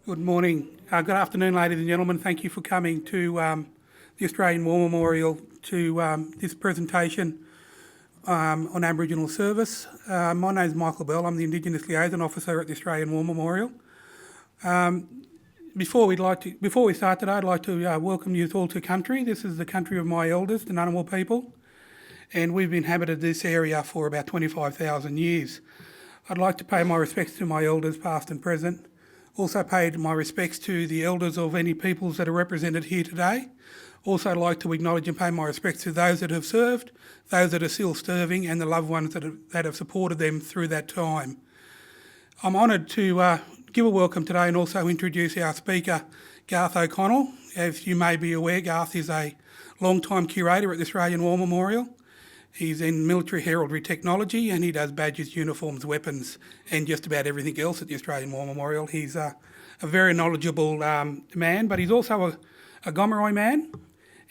Good morning. Good afternoon, ladies and gentlemen. Thank you for coming to the Australian War Memorial to this presentation on Aboriginal service. My name is Michael Bell. I'm the Indigenous Liaison Officer at the Australian War Memorial. Before we start today, I'd like to welcome you all to country. This is the country of my elders, the Ngunnawal people, and we've inhabited this area for about 25,000 years. I'd like to pay my respects to my elders, past and present. Also paid my respects to the elders of any peoples that are represented here today. Also like to acknowledge and pay my respects to those that have served, those that are still serving, and the loved ones that have supported them through that time. I'm honoured to give a welcome today and also introduce our speaker, Garth O'Connell. As you may be aware, Garth is a long-time curator at the Australian War Memorial. He's in military heraldry technology and he does badges, uniforms, weapons and just about everything else at the Australian War Memorial. He's a very knowledgeable man, but he's also a Gomeroi man,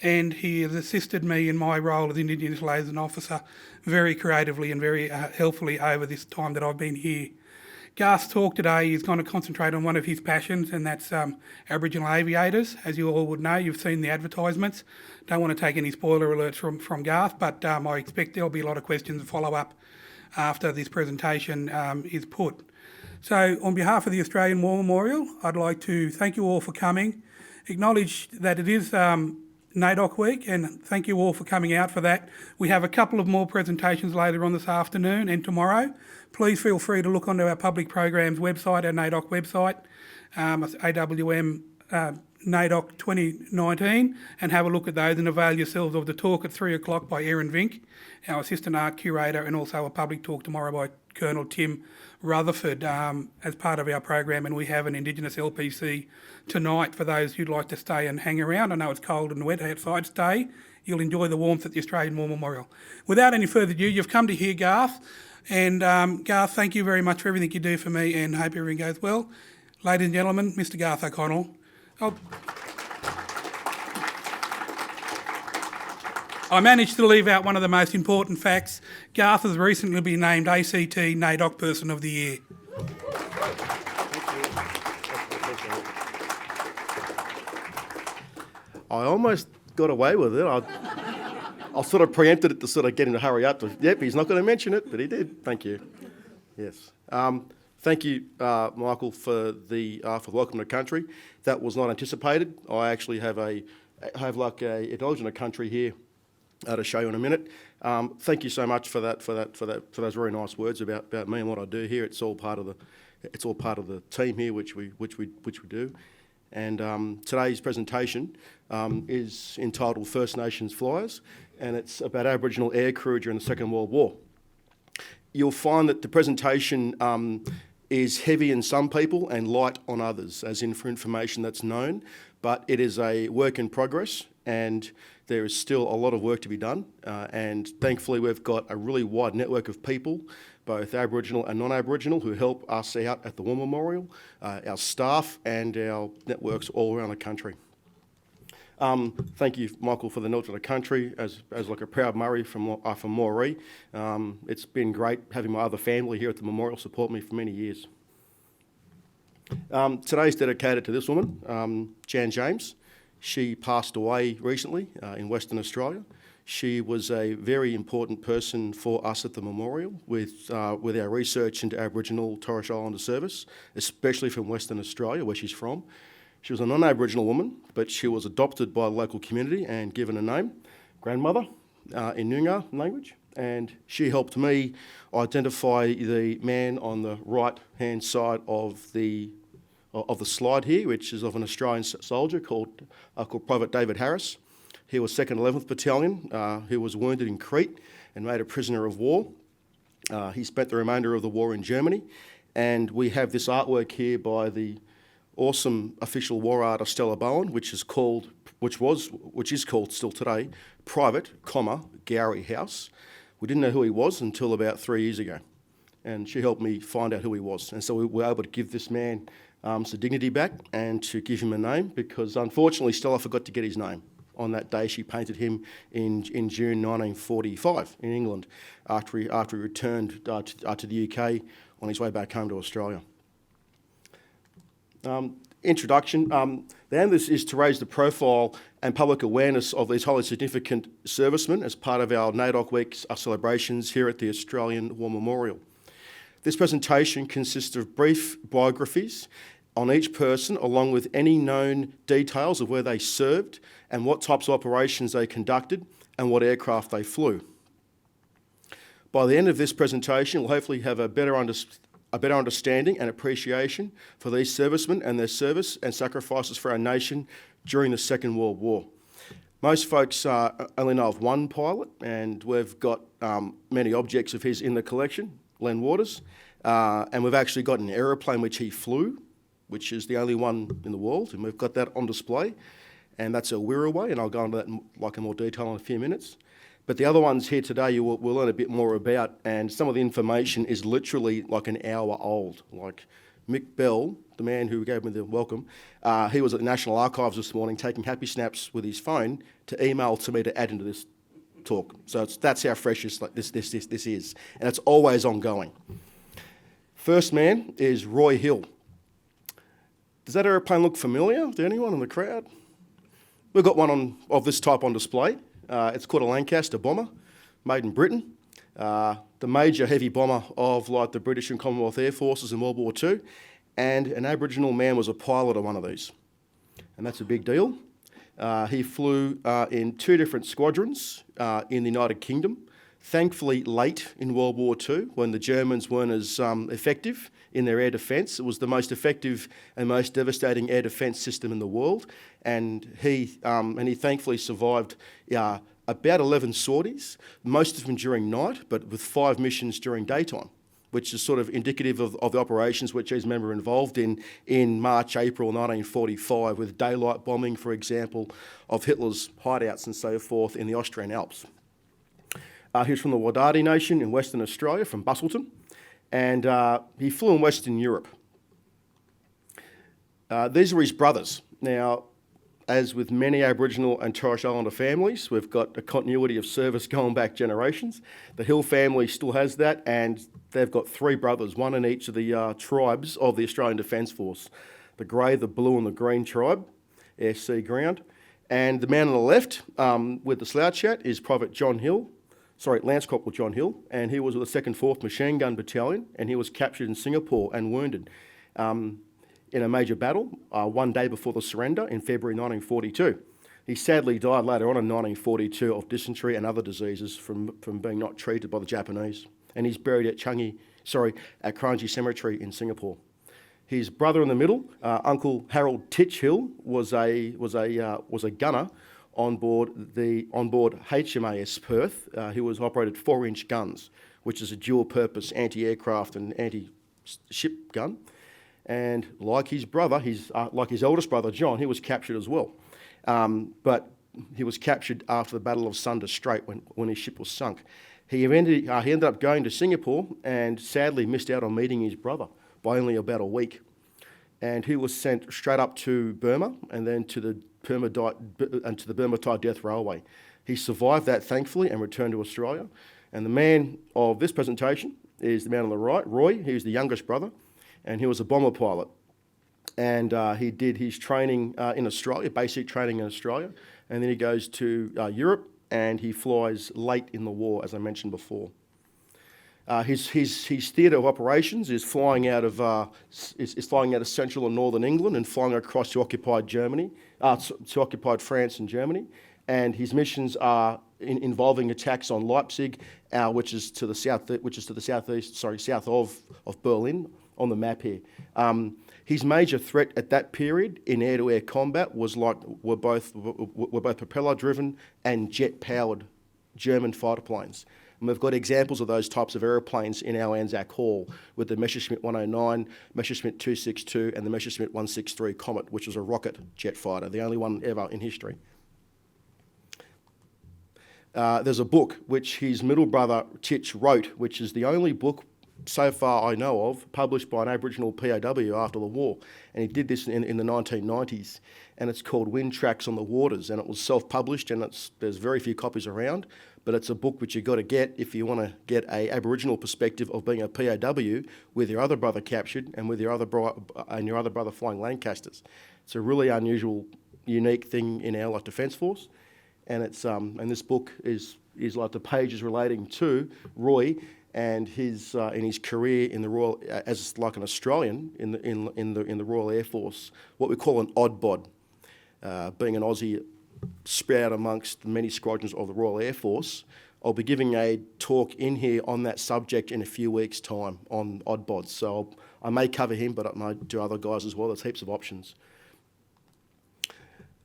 and he has assisted me in my role as Indigenous Liaison Officer very creatively and very helpfully over this time that I've been here. Garth's talk today is going to concentrate on one of his passions, and that's Aboriginal aviators. As you all would know, you've seen the advertisements. Don't want to take any spoiler alerts from Garth, but I expect there'll be a lot of questions to follow up after this presentation is put. So on behalf of the Australian War Memorial, I'd like to thank you all for coming, acknowledge that it is NAIDOC week, and thank you all for coming out for that. We have a couple of more presentations later on this afternoon and tomorrow. Please feel free to look onto our public programs website, our NAIDOC website, AWM NAIDOC 2019, and have a look at those and avail yourselves of the talk at 3 o'clock by Erin Vink, our Assistant Art Curator, and also a public talk tomorrow by Colonel Tim Rutherford as part of our program. And we have an Indigenous LPC tonight for those who'd like to stay and hang around. I know it's cold and wet outside. Stay. You'll enjoy the warmth at the Australian War Memorial. Without any further ado, you've come to hear Garth. And Garth, thank you very much for everything you do for me and hope everything goes well. Ladies and gentlemen, Mr. Garth O'Connell. I managed to leave out one of the most important facts. Garth has recently been named ACT NAIDOC Person of the Year. I almost got away with it. I sort of preempted it to sort of get him to hurry up. Yep, he's not going to mention it, but he did. Thank you. Yes. Thank you, Michael, for the welcome to country. That was not anticipated. I actually have like a acknowledgement of country here to show you in a minute. Thank you so much for those very nice words about me and what I do here. It's all part of the team here, which we do. And today's presentation is entitled First Nations Flyers, and it's about Aboriginal aircrew during the Second World War. You'll find that the presentation is heavy in some people and light on others, as in for information that's known, but it is a work in progress and there is still a lot of work to be done. And thankfully we've got a really wide network of people, both Aboriginal and non-Aboriginal, who help us out at the War Memorial, our staff and our networks all around the country. Thank you, Michael, for the note to the country. As like a proud Murray from Maurer, it's been great having my other family here at the memorial support me for many years. Today's dedicated to this woman, Jan James. She passed away recently in Western Australia. She was a very important person for us at the memorial with our research into Aboriginal Torres Strait Islander service, especially from Western Australia, where she's from. She was a non-Aboriginal woman, but she was adopted by the local community and given a name, grandmother, in Noongar language. And she helped me identify the man on the right-hand side of the slide here, which is of an Australian soldier called Private David Harris. He was 2nd 11th Battalion, who was wounded in Crete and made a prisoner of war. He spent the remainder of the war in Germany. And we have this artwork here by the awesome official war artist Stella Bowen, which is called still today, Private, Gowrie House. We didn't know who he was until about 3 years ago, and she helped me find out who he was. And so we were able to give this man some dignity back and to give him a name, because unfortunately Stella forgot to get his name. On that day she painted him in June 1945 in England after he returned to the UK on his way back home to Australia. introduction. The aim of this is to raise the profile and public awareness of these highly significant servicemen as part of our NAIDOC Week celebrations here at the Australian War Memorial. This presentation consists of brief biographies on each person, along with any known details of where they served and what types of operations they conducted and what aircraft they flew. By the end of this presentation, we'll hopefully have a better understanding and appreciation for these servicemen and their service and sacrifices for our nation during the Second World War. Most folks only know of one pilot, and we've got many objects of his in the collection, Len Waters, and we've actually got an aeroplane which he flew, which is the only one in the world, and we've got that on display, and that's a Wirraway, and I'll go into that in more detail in a few minutes. But the other ones here today you will learn a bit more about, and some of the information is literally like an hour old. Like Mick Bell, the man who gave me the welcome, he was at the National Archives this morning taking happy snaps with his phone to email to me to add into this talk. So that's how fresh this is, and it's always ongoing. First man is Roy Hill. Does that aeroplane look familiar to anyone in the crowd? We've got one of this type on display. It's called a Lancaster bomber, made in Britain. The major heavy bomber of like the British and Commonwealth Air Forces in World War II, and an Aboriginal man was a pilot of one of these, and that's a big deal. He flew in 2 different squadrons in the United Kingdom, thankfully late in World War II when the Germans weren't as effective in their air defence. It was the most effective and most devastating air defence system in the world, and he thankfully survived about 11 sorties, most of them during night, but with 5 missions during daytime, which is sort of indicative of the operations which these men were involved in March, April 1945, with daylight bombing, for example, of Hitler's hideouts and so forth in the Austrian Alps. He's from the Wadadi Nation in Western Australia, from Busselton, and he flew in Western Europe. These are his brothers. Now, as with many Aboriginal and Torres Strait Islander families, we've got a continuity of service going back generations. The Hill family still has that, and they've got 3 brothers, one in each of the tribes of the Australian Defence Force. The grey, the blue and the green tribe, air, sea, ground. And the man on the left with the slouch hat is Lance Corporal John Hill, and he was with the 2nd 4th Machine Gun Battalion, and he was captured in Singapore and wounded in a major battle one day before the surrender in February 1942. He sadly died later on in 1942 of dysentery and other diseases from being not treated by the Japanese, and he's buried at Kranji Cemetery in Singapore. His brother in the middle, Uncle Harold Titch Hill, was a gunner on board HMAS Perth. He operated 4-inch guns, which is a dual-purpose anti-aircraft and anti-ship gun. And like his brother, like his eldest brother John, he was captured as well. But he was captured after the Battle of Sunda Strait when his ship was sunk. He ended up going to Singapore and sadly missed out on meeting his brother by only about a week. And he was sent straight up to Burma and then to the Burma Thai Death Railway. He survived that, thankfully, and returned to Australia. And the man of this presentation is the man on the right, Roy. He was the youngest brother, and he was a bomber pilot. And he did his training in Australia, basic training in Australia, and then he goes to Europe, and he flies late in the war, as I mentioned before. His theatre of operations is flying out of central and northern England and flying across to occupied Germany, to occupied France and Germany. And his missions are involving attacks on Leipzig, which is to the south of Berlin on the map here. His major threat at that period in air-to-air combat were both propeller-driven and jet-powered German fighter planes. And we've got examples of those types of aeroplanes in our Anzac Hall with the Messerschmitt 109, Messerschmitt 262 and the Messerschmitt 163 Comet, which was a rocket jet fighter, the only one ever in history. There's a book which his middle brother Titch wrote, which is the only book so far I know of, published by an Aboriginal POW after the war. And he did this in the 1990s. And it's called Wind Tracks on the Waters. And it was self-published, and there's very few copies around. But it's a book which you've got to get if you want to get a Aboriginal perspective of being a POW with your other brother captured and with your other brother flying Lancasters. It's a really unusual, unique thing in our Defence Force. And it's and this book is like the pages relating to Roy and his in his career in the Royal as like an Australian in the Royal Air Force, what we call an odd bod, being an Aussie spread out amongst many squadrons of the Royal Air Force. I'll be giving a talk in here on that subject in a few weeks' time on odd bods. So I may cover him, but I might do other guys as well. There's heaps of options.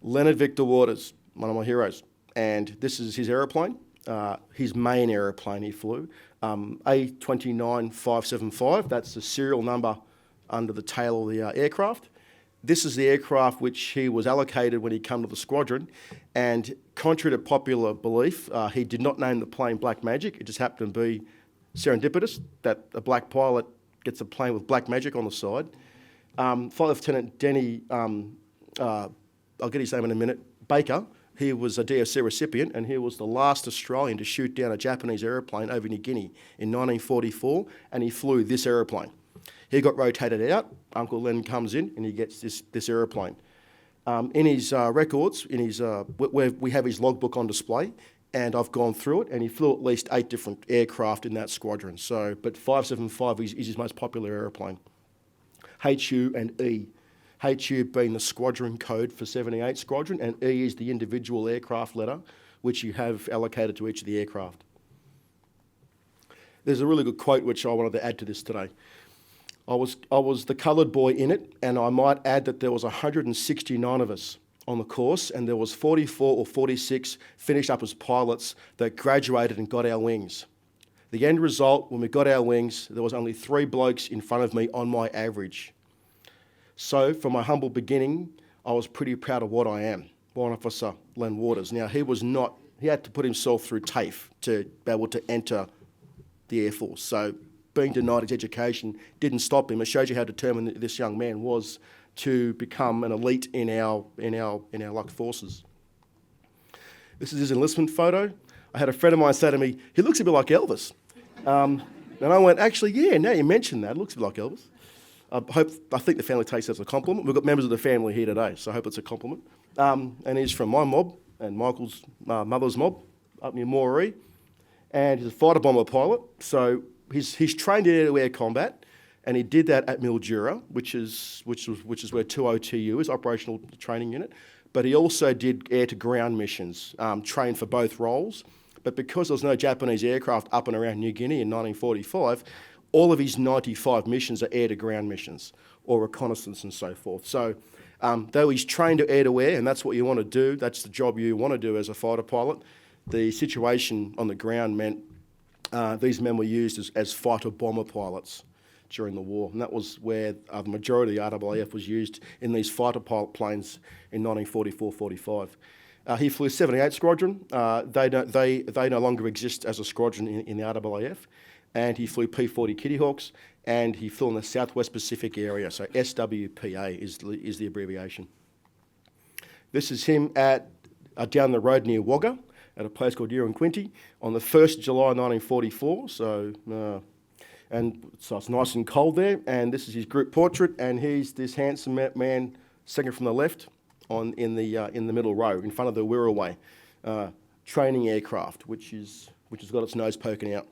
Leonard Victor Waters, one of my heroes. And this is his aeroplane, his main aeroplane he flew, A29575. That's the serial number under the tail of the aircraft. This is the aircraft which he was allocated when he came to the squadron. And contrary to popular belief, he did not name the plane Black Magic. It just happened to be serendipitous that a black pilot gets a plane with Black Magic on the side. Flight Lieutenant Denny, I'll get his name in a minute, Baker. He was a DFC recipient, and he was the last Australian to shoot down a Japanese aeroplane over New Guinea in 1944, and he flew this aeroplane. He got rotated out. Uncle Len comes in, and he gets this aeroplane. In his records, where we have his logbook on display, and I've gone through it, and he flew at least 8 different aircraft in that squadron. But 575 is his most popular aeroplane. HU and E. HU being the squadron code for 78 Squadron, and E is the individual aircraft letter which you have allocated to each of the aircraft. There's a really good quote which I wanted to add to this today. I was the coloured boy in it, and I might add that there was 169 of us on the course, and there was 44 or 46 finished up as pilots that graduated and got our wings. The end result, when we got our wings, there was only 3 blokes in front of me on my average. So, from my humble beginning, I was pretty proud of what I am, Warrant Officer Len Waters. Now, he had to put himself through TAFE to be able to enter the Air Force. So, being denied his education didn't stop him. It shows you how determined this young man was to become an elite in our forces. This is his enlistment photo. I had a friend of mine say to me, "He looks a bit like Elvis." And I went, "Actually, yeah, now you mention that, it looks a bit like Elvis." I think the family takes that as a compliment. We've got members of the family here today, so I hope it's a compliment. And he's from my mob and Michael's mother's mob up near Maurer. And he's a fighter bomber pilot. So he's trained in air-to-air combat, and he did that at Mildura, which is where 20TU is, Operational Training Unit. But he also did air-to-ground missions, trained for both roles. But because there was no Japanese aircraft up and around New Guinea in 1945, all of his 95 missions are air-to-ground missions or reconnaissance and so forth. So though he's trained to air-to-air, and that's what you want to do, that's the job you want to do as a fighter pilot, the situation on the ground meant these men were used as fighter bomber pilots during the war. And that was where the majority of the RAAF was used in these fighter pilot planes in 1944-45. He flew 78 Squadron. They no longer exist as a squadron in the RAAF. And he flew P-40 Kitty Hawks, and he flew in the Southwest Pacific area, so SWPA is the abbreviation. This is him down the road near Wagga, at a place called Uranquinty, on the 1st of July 1944, so it's nice and cold there, and this is his group portrait, and he's this handsome man, second from the left, in the middle row, in front of the Wirraway training aircraft, which has got its nose poking out.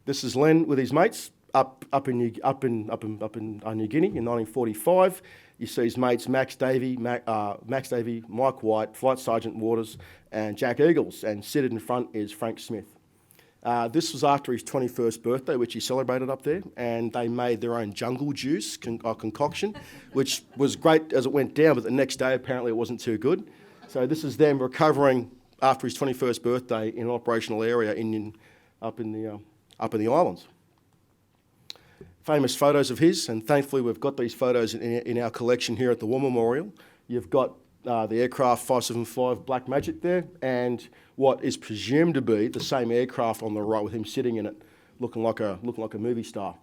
This is Len with his mates up in New Guinea in 1945. You see his mates Max Davey, Mike White, Flight Sergeant Waters, and Jack Eagles, and seated in front is Frank Smith. This was after his 21st birthday, which he celebrated up there, and they made their own jungle juice concoction, which was great as it went down, but the next day apparently it wasn't too good. So this is them recovering after his 21st birthday in an operational area up in the islands. Famous photos of his, and thankfully we've got these photos in our collection here at the War Memorial. You've got the aircraft 575 Black Magic there, and what is presumed to be the same aircraft on the right with him sitting in it, looking like a movie star.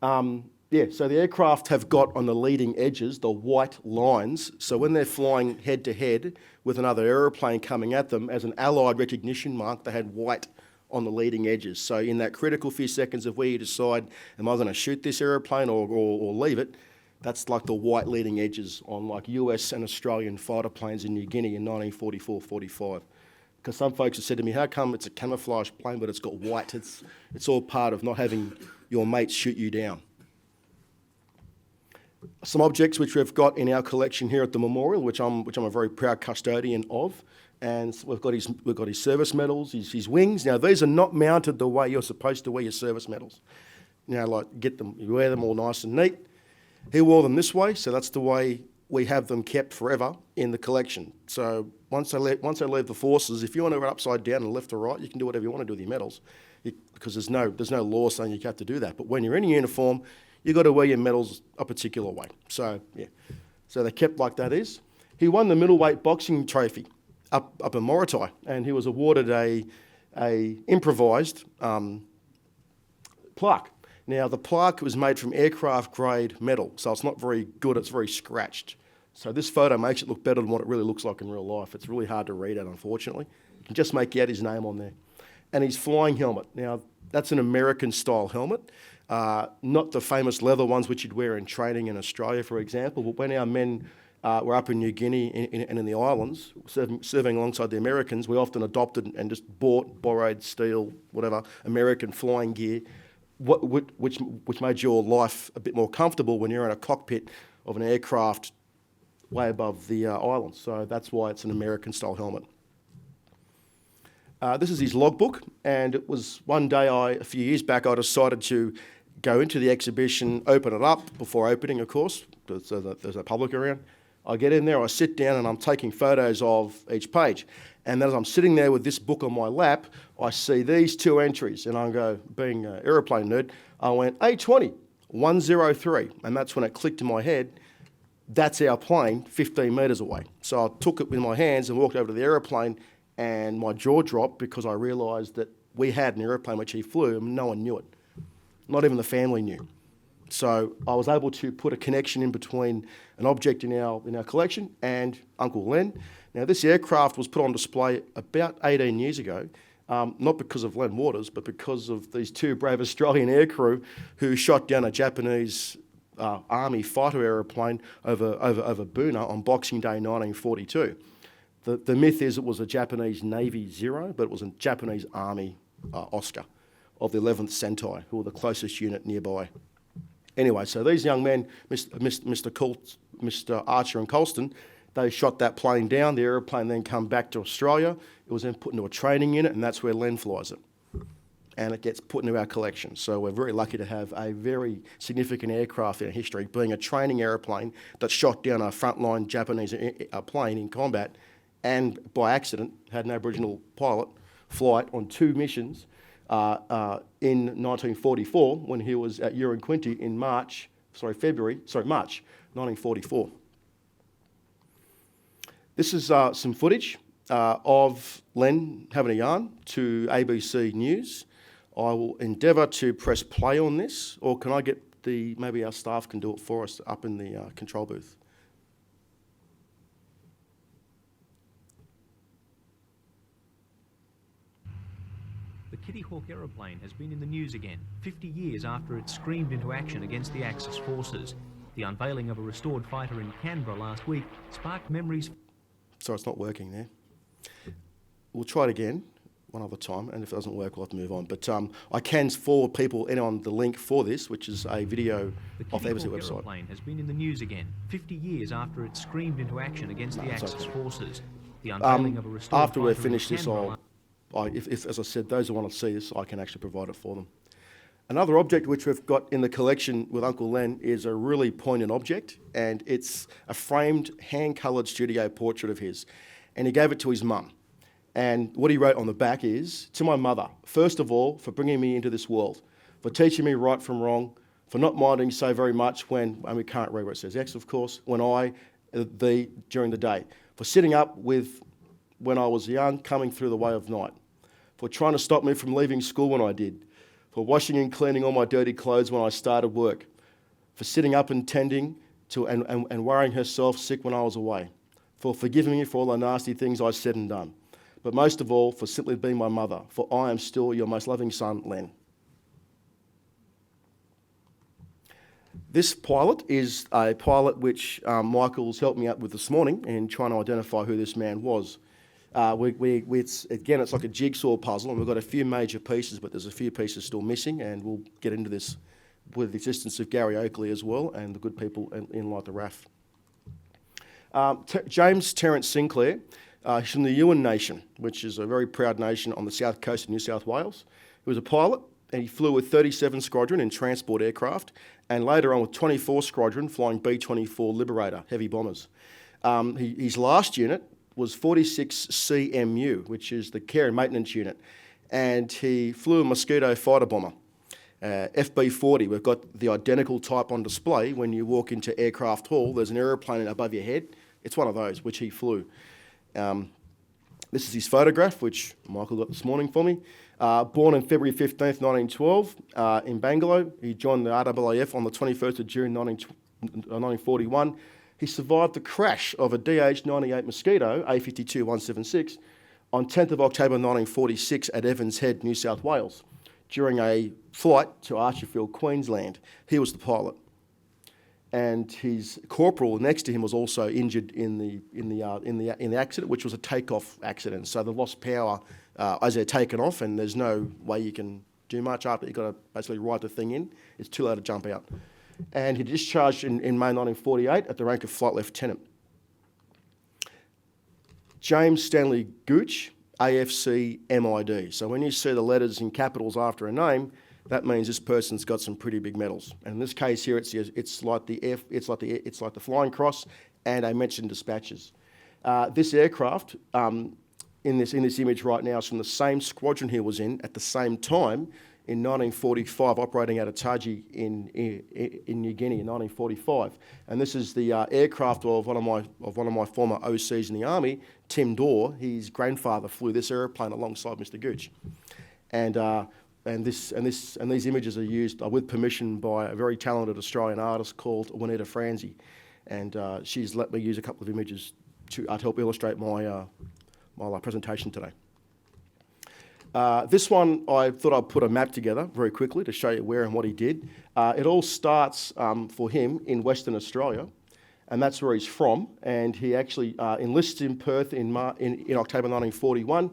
So the aircraft have got on the leading edges the white lines, so when they're flying head to head with another aeroplane coming at them, as an allied recognition mark, they had white on the leading edges. So in that critical few seconds of where you decide, am I going to shoot this aeroplane or leave it, that's like the white leading edges on like US and Australian fighter planes in New Guinea in 1944-45. Because some folks have said to me, how come it's a camouflage plane but it's got white? It's all part of not having your mates shoot you down. Some objects which we've got in our collection here at the memorial, which I'm a very proud custodian of, and we've got his service medals, his wings. Now these are not mounted the way you're supposed to wear your service medals. Like you wear them all nice and neat. He wore them this way, so that's the way we have them kept forever in the collection. So once they leave the forces, if you want to run upside down and left or right, you can do whatever you want to do with your medals, because there's no law saying you have to do that. But when you're in a uniform, you've got to wear your medals a particular way. So they're kept like that is. He won the middleweight boxing trophy up in Maurer, and he was awarded a improvised plaque. Now, the plaque was made from aircraft-grade metal, so it's not very good, it's very scratched. So this photo makes it look better than what it really looks like in real life. It's really hard to read out, unfortunately. You can just make out his name on there. And his flying helmet. Now, that's an American-style helmet, not the famous leather ones which you'd wear in training in Australia, for example, but when our men were up in New Guinea and in the islands, serving alongside the Americans, we often adopted and just borrowed, steel, whatever, American flying gear, which made your life a bit more comfortable when you're in a cockpit of an aircraft way above the islands. So that's why it's an American-style helmet. This is his logbook, and it was one day a few years back, I decided to go into the exhibition, open it up before opening, of course, so that there's a public around. I get in there, I sit down, and I'm taking photos of each page. And as I'm sitting there with this book on my lap, I see these two entries, and I go, being an aeroplane nerd, I went, A20, 103, and that's when it clicked in my head, that's our plane 15 metres away. So I took it with my hands and walked over to the aeroplane, and my jaw dropped because I realised that we had an aeroplane which he flew, and no one knew it. Not even the family knew. So I was able to put a connection in between an object in our collection and Uncle Len. Now, this aircraft was put on display about 18 years ago, not because of Len Waters, but because of these two brave Australian aircrew who shot down a Japanese Army fighter aeroplane over Boona on Boxing Day 1942. The myth is it was a Japanese Navy Zero, but it was a Japanese Army Oscar of the 11th Sentai, who were the closest unit nearby. Anyway, so these young men, Mr. Archer and Colston, they shot that plane down. The aeroplane then come back to Australia. It was then put into a training unit, and that's where Len flies it. And it gets put into our collection. So we're very lucky to have a very significant aircraft in our history, being a training aeroplane that shot down a frontline Japanese plane in combat, and by accident had an Aboriginal pilot flight on two missions in 1944 when he was at Uranquinty in March 1944. This is some footage of Len having a yarn to ABC News. I will endeavour to press play on this, or can I get maybe our staff can do it for us up in the control booth. The Kitty Hawk aeroplane has been in the news again, 50 years after it screamed into action against the Axis forces. The unveiling of a restored fighter in Canberra last week sparked memories. Sorry, it's not working there. We'll try it again one other time, and if it doesn't work, we'll have to move on. But I can forward anyone the link for this, which is a video off the ABC website. The aeroplane has been in the news again, 50 years after it screamed into action against the Axis forces. The unveiling of a restored after we've fighter finished in this, Canberra. if, as I said, those who want to see this, I can actually provide it for them. Another object which we've got in the collection with Uncle Len is a really poignant object, and it's a framed, hand-coloured studio portrait of his. And he gave it to his mum. And what he wrote on the back is, to my mother, first of all, for bringing me into this world, for teaching me right from wrong, for not minding so very much when, and we can't read where it says X, of course, when I during the day, for sitting up with when I was young, coming through the way of night, for trying to stop me from leaving school when I did, for washing and cleaning all my dirty clothes when I started work, for sitting up and tending to and worrying herself sick when I was away, for forgiving me for all the nasty things I said and done, but most of all, for simply being my mother, for I am still your most loving son, Len. This pilot is a pilot which Michael's helped me out with this morning in trying to identify who this man was. It's like a jigsaw puzzle, and we've got a few major pieces, but there's a few pieces still missing, and we'll get into this with the assistance of Gary Oakley as well, and the good people in like the RAF. James Terence Sinclair, he's from the Yuin Nation, which is a very proud nation on the south coast of New South Wales. He was a pilot, and he flew with 37 Squadron in transport aircraft, and later on with 24 Squadron flying B-24 Liberator heavy bombers. His last unit was 46 CMU, which is the Care and Maintenance Unit, and he flew a Mosquito fighter bomber. FB-40, we've got the identical type on display. When you walk into Aircraft Hall, there's an aeroplane above your head. It's one of those, which he flew. This is his photograph, which Michael got this morning for me. Born on February 15th, 1912, in Bangalore. He joined the RAAF on the 21st of June 1941. He survived the crash of a DH-98 Mosquito, A52-176, on 10th of October 1946 at Evans Head, New South Wales, during a flight to Archerfield, Queensland. He was the pilot. And his corporal next to him was also injured in the accident, which was a takeoff accident. So they've lost power as they're taken off, and there's no way you can do much after. You've got to basically ride the thing in. It's too late to jump out. And he discharged in May 1948 at the rank of flight lieutenant. James Stanley Gooch, AFC MID. So when you see the letters in capitals after a name, that means this person's got some pretty big medals. And in this case here, it's like the Flying Cross, and I mentioned dispatches. This aircraft in this image right now is from the same squadron he was in at the same time in 1945, operating out of Taji in New Guinea in 1945. And this is the aircraft of one of my former OCs in the army, Tim Dorr. His grandfather flew this airplane alongside Mr. Gooch. And these images are used with permission by a very talented Australian artist called Juanita Franzi, and she's let me use a couple of images to help illustrate my presentation today. This one, I thought I'd put a map together very quickly to show you where and what he did. It all starts for him in Western Australia, and that's where he's from. And he actually enlists in Perth in October 1941.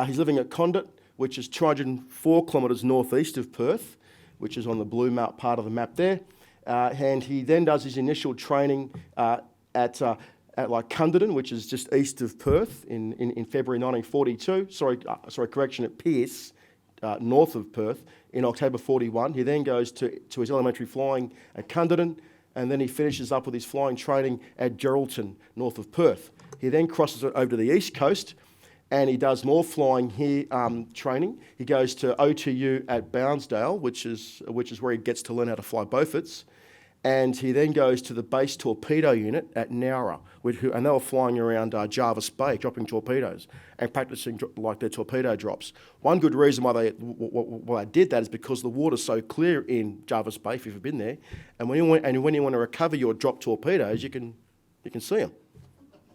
He's living at Condit, which is 204 kilometres northeast of Perth, which is on the blue map part of the map there. And he then does his initial training at like Cunderton, which is just east of Perth in February 1942. Correction, at Pearce, north of Perth, in October 41. He then goes to his elementary flying at Cunderton, and then he finishes up with his flying training at Geraldton, north of Perth. He then crosses it over to the east coast, and he does more flying here, training. He goes to OTU at Bounsdale, which is where he gets to learn how to fly Beauforts. And he then goes to the base torpedo unit at Maurer, and they were flying around Jarvis Bay, dropping torpedoes and practicing like their torpedo drops. One good reason why they did that is because the water's so clear in Jarvis Bay, if you've ever been there, and when you want to recover your dropped torpedoes, you can see them.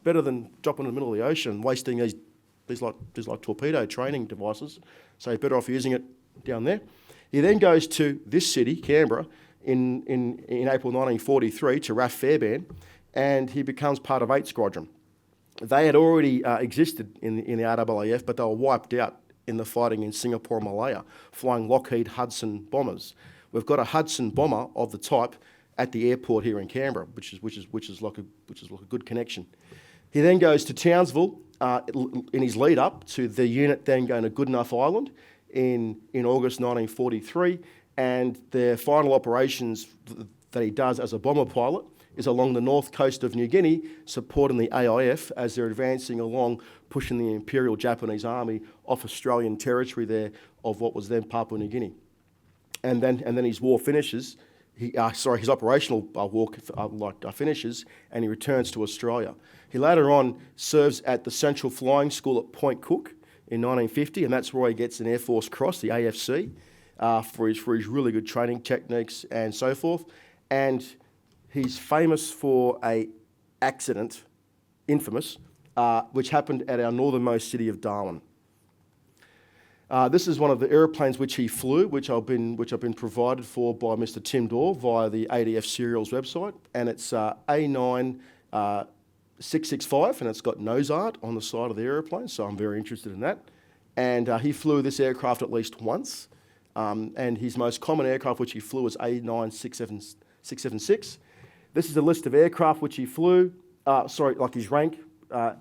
Better than dropping in the middle of the ocean, wasting these torpedo training devices. So you're better off using it down there. He then goes to this city, Canberra, in April 1943 to RAFVR, and he becomes part of 8 Squadron. They had already existed in the RAAF, but they were wiped out in the fighting in Singapore and Malaya, flying Lockheed Hudson bombers. We've got a Hudson bomber of the type at the airport here in Canberra, which is like a good connection. He then goes to Townsville in his lead up to the unit then going to Goodenough Island in August 1943. And their final operations that he does as a bomber pilot is along the north coast of New Guinea, supporting the AIF as they're advancing along, pushing the Imperial Japanese Army off Australian territory there of what was then Papua New Guinea. And then his war finishes his operational walk finishes, and he returns to Australia. He later on serves at the Central Flying School at Point Cook in 1950, and that's where he gets an Air Force Cross, the AFC, for his really good training techniques and so forth. And he's famous for a accident, infamous, which happened at our northernmost city of Darwin. This is one of the aeroplanes which he flew, which I've been provided for by Mr. Tim Dorr via the ADF Serials website, and it's A9 665, and it's got nose art on the side of the aeroplane, so I'm very interested in that. And he flew this aircraft at least once, and his most common aircraft which he flew was A9 676. This is a list of aircraft which he flew. Like his rank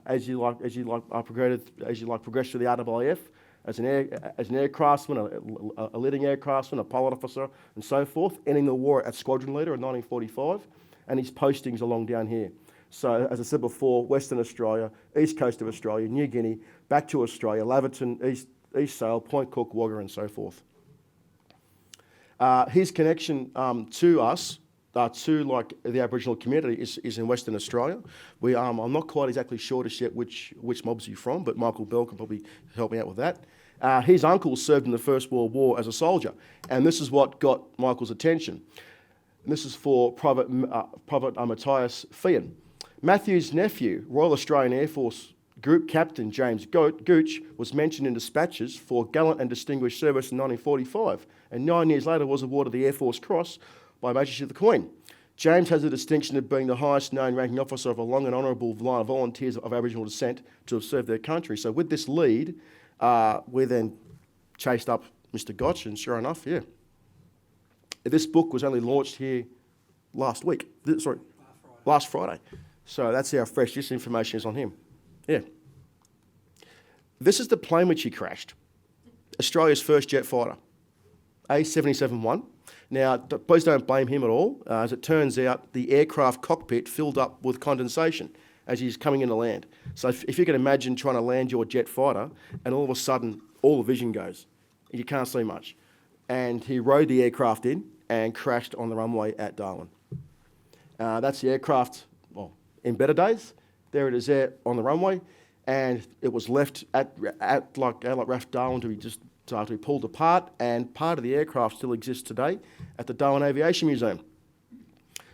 as you progress through the RAFVR. As an aircraftsman, a leading aircraftsman, a pilot officer, and so forth, ending the war at squadron leader in 1945, and his postings along down here. So, as I said before, Western Australia, east coast of Australia, New Guinea, back to Australia, Laverton, East Sale, Point Cook, Wagga, and so forth. His connection to us, to like the Aboriginal community, is in Western Australia. I'm not quite exactly sure just yet which mobs he's from, but Michael Bell can probably help me out with that. His uncle served in the First World War as a soldier, and this is what got Michael's attention. And this is for Private Matthias Fian. Matthew's nephew, Royal Australian Air Force Group Captain James Gooch, was mentioned in dispatches for gallant and distinguished service in 1945, and 9 years later was awarded the Air Force Cross by Her Majesty the Queen. James has the distinction of being the highest known ranking officer of a long and honourable line of volunteers of Aboriginal descent to have served their country. So with this lead, we then chased up Mr. Gooch, and sure enough, yeah. This book was only launched here last Friday. So that's how fresh this information is on him. Yeah. This is the plane which he crashed. Australia's first jet fighter, A771. Now, please don't blame him at all. As it turns out, the aircraft cockpit filled up with condensation as he's coming into land. So if you can imagine trying to land your jet fighter and all of a sudden all the vision goes, you can't see much. And he rode the aircraft in and crashed on the runway at Darwin. That's the aircraft, well, in better days. There it is there on the runway, and it was left at RAF Darwin to be pulled apart, and part of the aircraft still exists today at the Darwin Aviation Museum.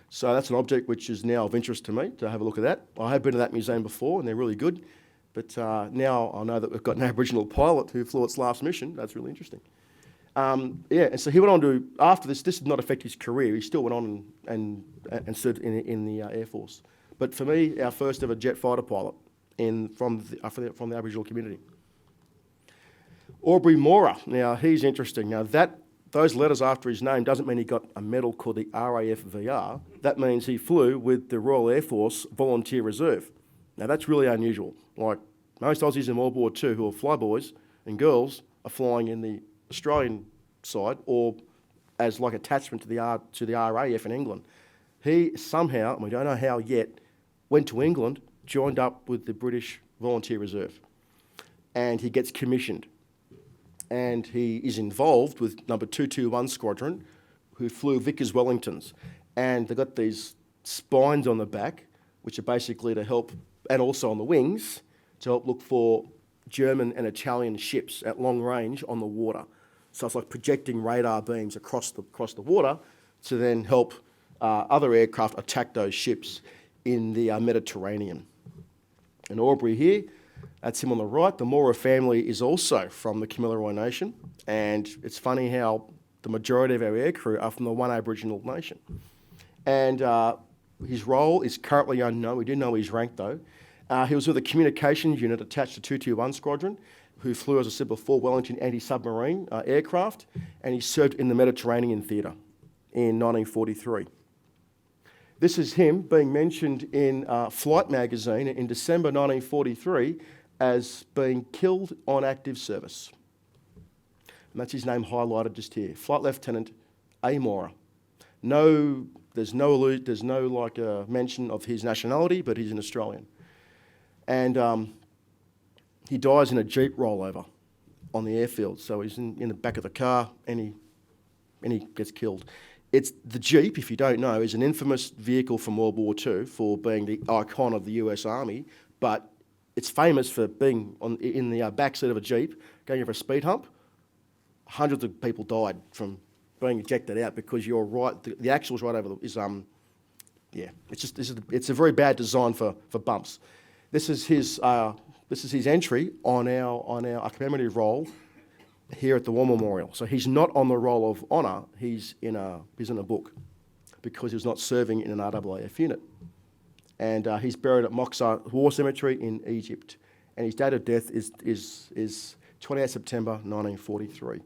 So that's an object which is now of interest to me, to have a look at that. I have been to that museum before, and they're really good, but now I know that we've got an Aboriginal pilot who flew its last mission. That's really interesting. And so he went on to, after this did not affect his career. He still went on and served in the Air Force. But for me, our first ever jet fighter pilot from the Aboriginal community. Aubrey Maurer. Now, he's interesting. Now, those letters after his name doesn't mean he got a medal called the RAFVR. That means he flew with the Royal Air Force Volunteer Reserve. Now, that's really unusual. Like, most Aussies in World War II who are flyboys and girls are flying in the Australian side or as like attachment to the RAF in England. He somehow, and we don't know how yet, went to England, joined up with the British Volunteer Reserve, and he gets commissioned. And he is involved with number 221 Squadron, who flew Vickers Wellingtons. And they've got these spines on the back, which are basically to help, and also on the wings, to help look for German and Italian ships at long range on the water. So it's like projecting radar beams across the water to then help other aircraft attack those ships in the Mediterranean. And Aubrey here, that's him on the right. The Maurer family is also from the Kamilaroi Nation, and it's funny how the majority of our aircrew are from the one Aboriginal nation. And his role is currently unknown. We do know his rank though. He was with a communications unit attached to 221 Squadron, who flew, as I said before, Wellington anti-submarine aircraft, and he served in the Mediterranean theatre in 1943. This is him being mentioned in Flight magazine in December 1943 as being killed on active service. And that's his name highlighted just here, Flight Lieutenant A. Maurer. There's no mention of his nationality, but he's an Australian. And he dies in a Jeep rollover on the airfield. So he's in the back of the car and he gets killed. It's the Jeep, if you don't know, is an infamous vehicle from World War II for being the icon of the US Army, but it's famous for being in the backseat of a Jeep, going over a speed hump. Hundreds of people died from being ejected out because you're right. The axle's right over it's a very bad design for bumps. This is his entry on our commemorative roll here at the War Memorial. So he's not on the Roll of Honour. He's in a book because he was not serving in an RAAF unit. And he's buried at Moksar War Cemetery in Egypt. And his date of death is 28 September 1943.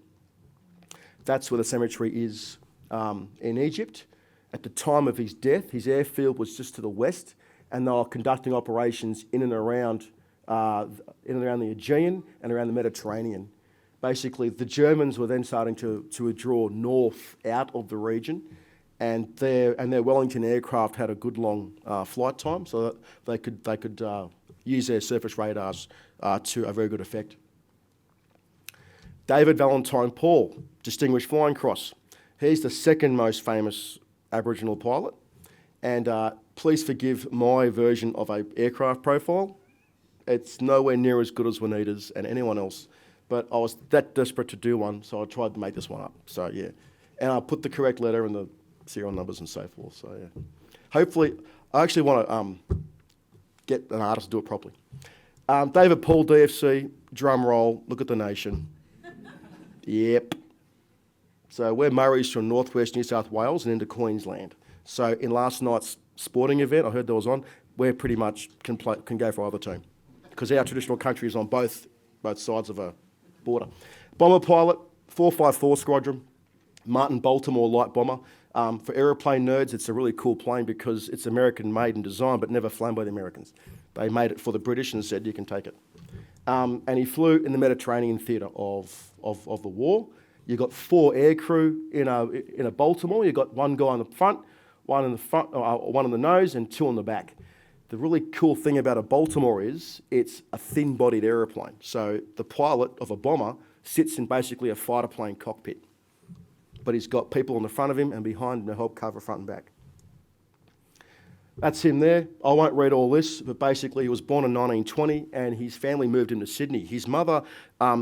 That's where the cemetery is in Egypt. At the time of his death, his airfield was just to the west, and they were conducting operations in and around the Aegean and around the Mediterranean. Basically, the Germans were then starting to withdraw north out of the region, and their Wellington aircraft had a good long flight time, so that they could use their surface radars to a very good effect. David Valentine Paul, Distinguished Flying Cross. He's the second most famous Aboriginal pilot, and please forgive my version of an aircraft profile. It's nowhere near as good as Juanita's and anyone else, but I was that desperate to do one, so I tried to make this one up. So yeah, and I put the correct letter and the serial numbers and so forth. So yeah, hopefully, I actually want to get an artist to do it properly. David Paul, DFC, drum roll. Look at the nation. Yep. So we're Murray's from northwest New South Wales and into Queensland. So in last night's sporting event, I heard there was on, we're pretty much can go for either team because our traditional country is on both sides of a border. Bomber pilot, 454 Squadron, Martin Baltimore light bomber. For aeroplane nerds, it's a really cool plane because it's American-made and designed, but never flown by the Americans. They made it for the British and said, you can take it. And he flew in the Mediterranean theatre of the war. You've got 4 aircrew in a Baltimore. You've got one guy on the front, one in the nose, and 2 on the back. The really cool thing about a Baltimore is it's a thin-bodied aeroplane. So the pilot of a bomber sits in basically a fighter plane cockpit. But he's got people on the front of him and behind him to help cover front and back. That's him there. I won't read all this, but basically he was born in 1920 and his family moved him to Sydney. His mother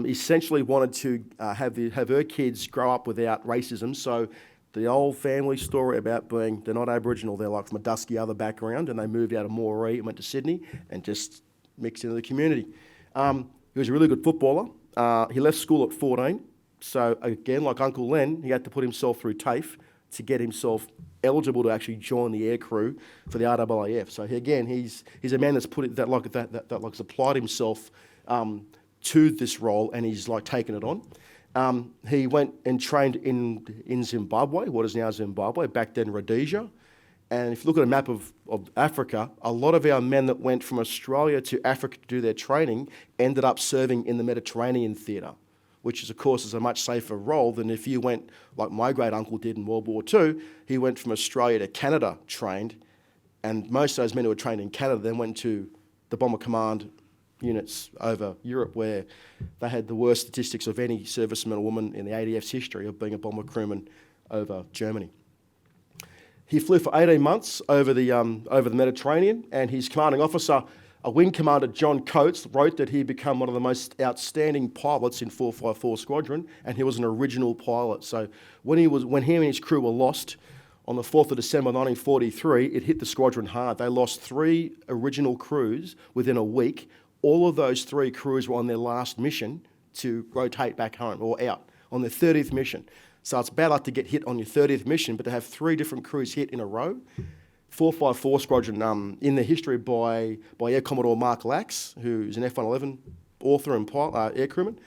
essentially wanted to have her kids grow up without racism, so the old family story about they're not Aboriginal, they're like from a dusky other background, and they moved out of Maurer and went to Sydney and just mixed into the community. He was a really good footballer. He left school at 14, so again, like Uncle Len, he had to put himself through TAFE to get himself eligible to actually join the aircrew for the RAAF. So again, he's a man that's applied himself to this role, and he's like taken it on. He went and trained in Zimbabwe, what is now Zimbabwe, back then Rhodesia. And if you look at a map of Africa, a lot of our men that went from Australia to Africa to do their training ended up serving in the Mediterranean theatre, which is, of course, is a much safer role than if you went, like my great uncle did in World War II. He went from Australia to Canada trained, and most of those men who were trained in Canada then went to the Bomber Command units over Europe, where they had the worst statistics of any serviceman or woman in the ADF's history of being a bomber crewman over Germany. He flew for 18 months over the Mediterranean, and his commanding officer, a wing commander, John Coates, wrote that he'd become one of the most outstanding pilots in 454 Squadron, and he was an original pilot. So when he and his crew were lost on the 4th of December 1943, it hit the squadron hard. They lost 3 original crews within a week. All of those 3 crews were on their last mission to rotate back home or out on their 30th mission. So it's bad luck to get hit on your 30th mission, but to have 3 different crews hit in a row. 454 Squadron, in the history by Air Commodore Mark Lax, who's an F-111 author and aircrewman,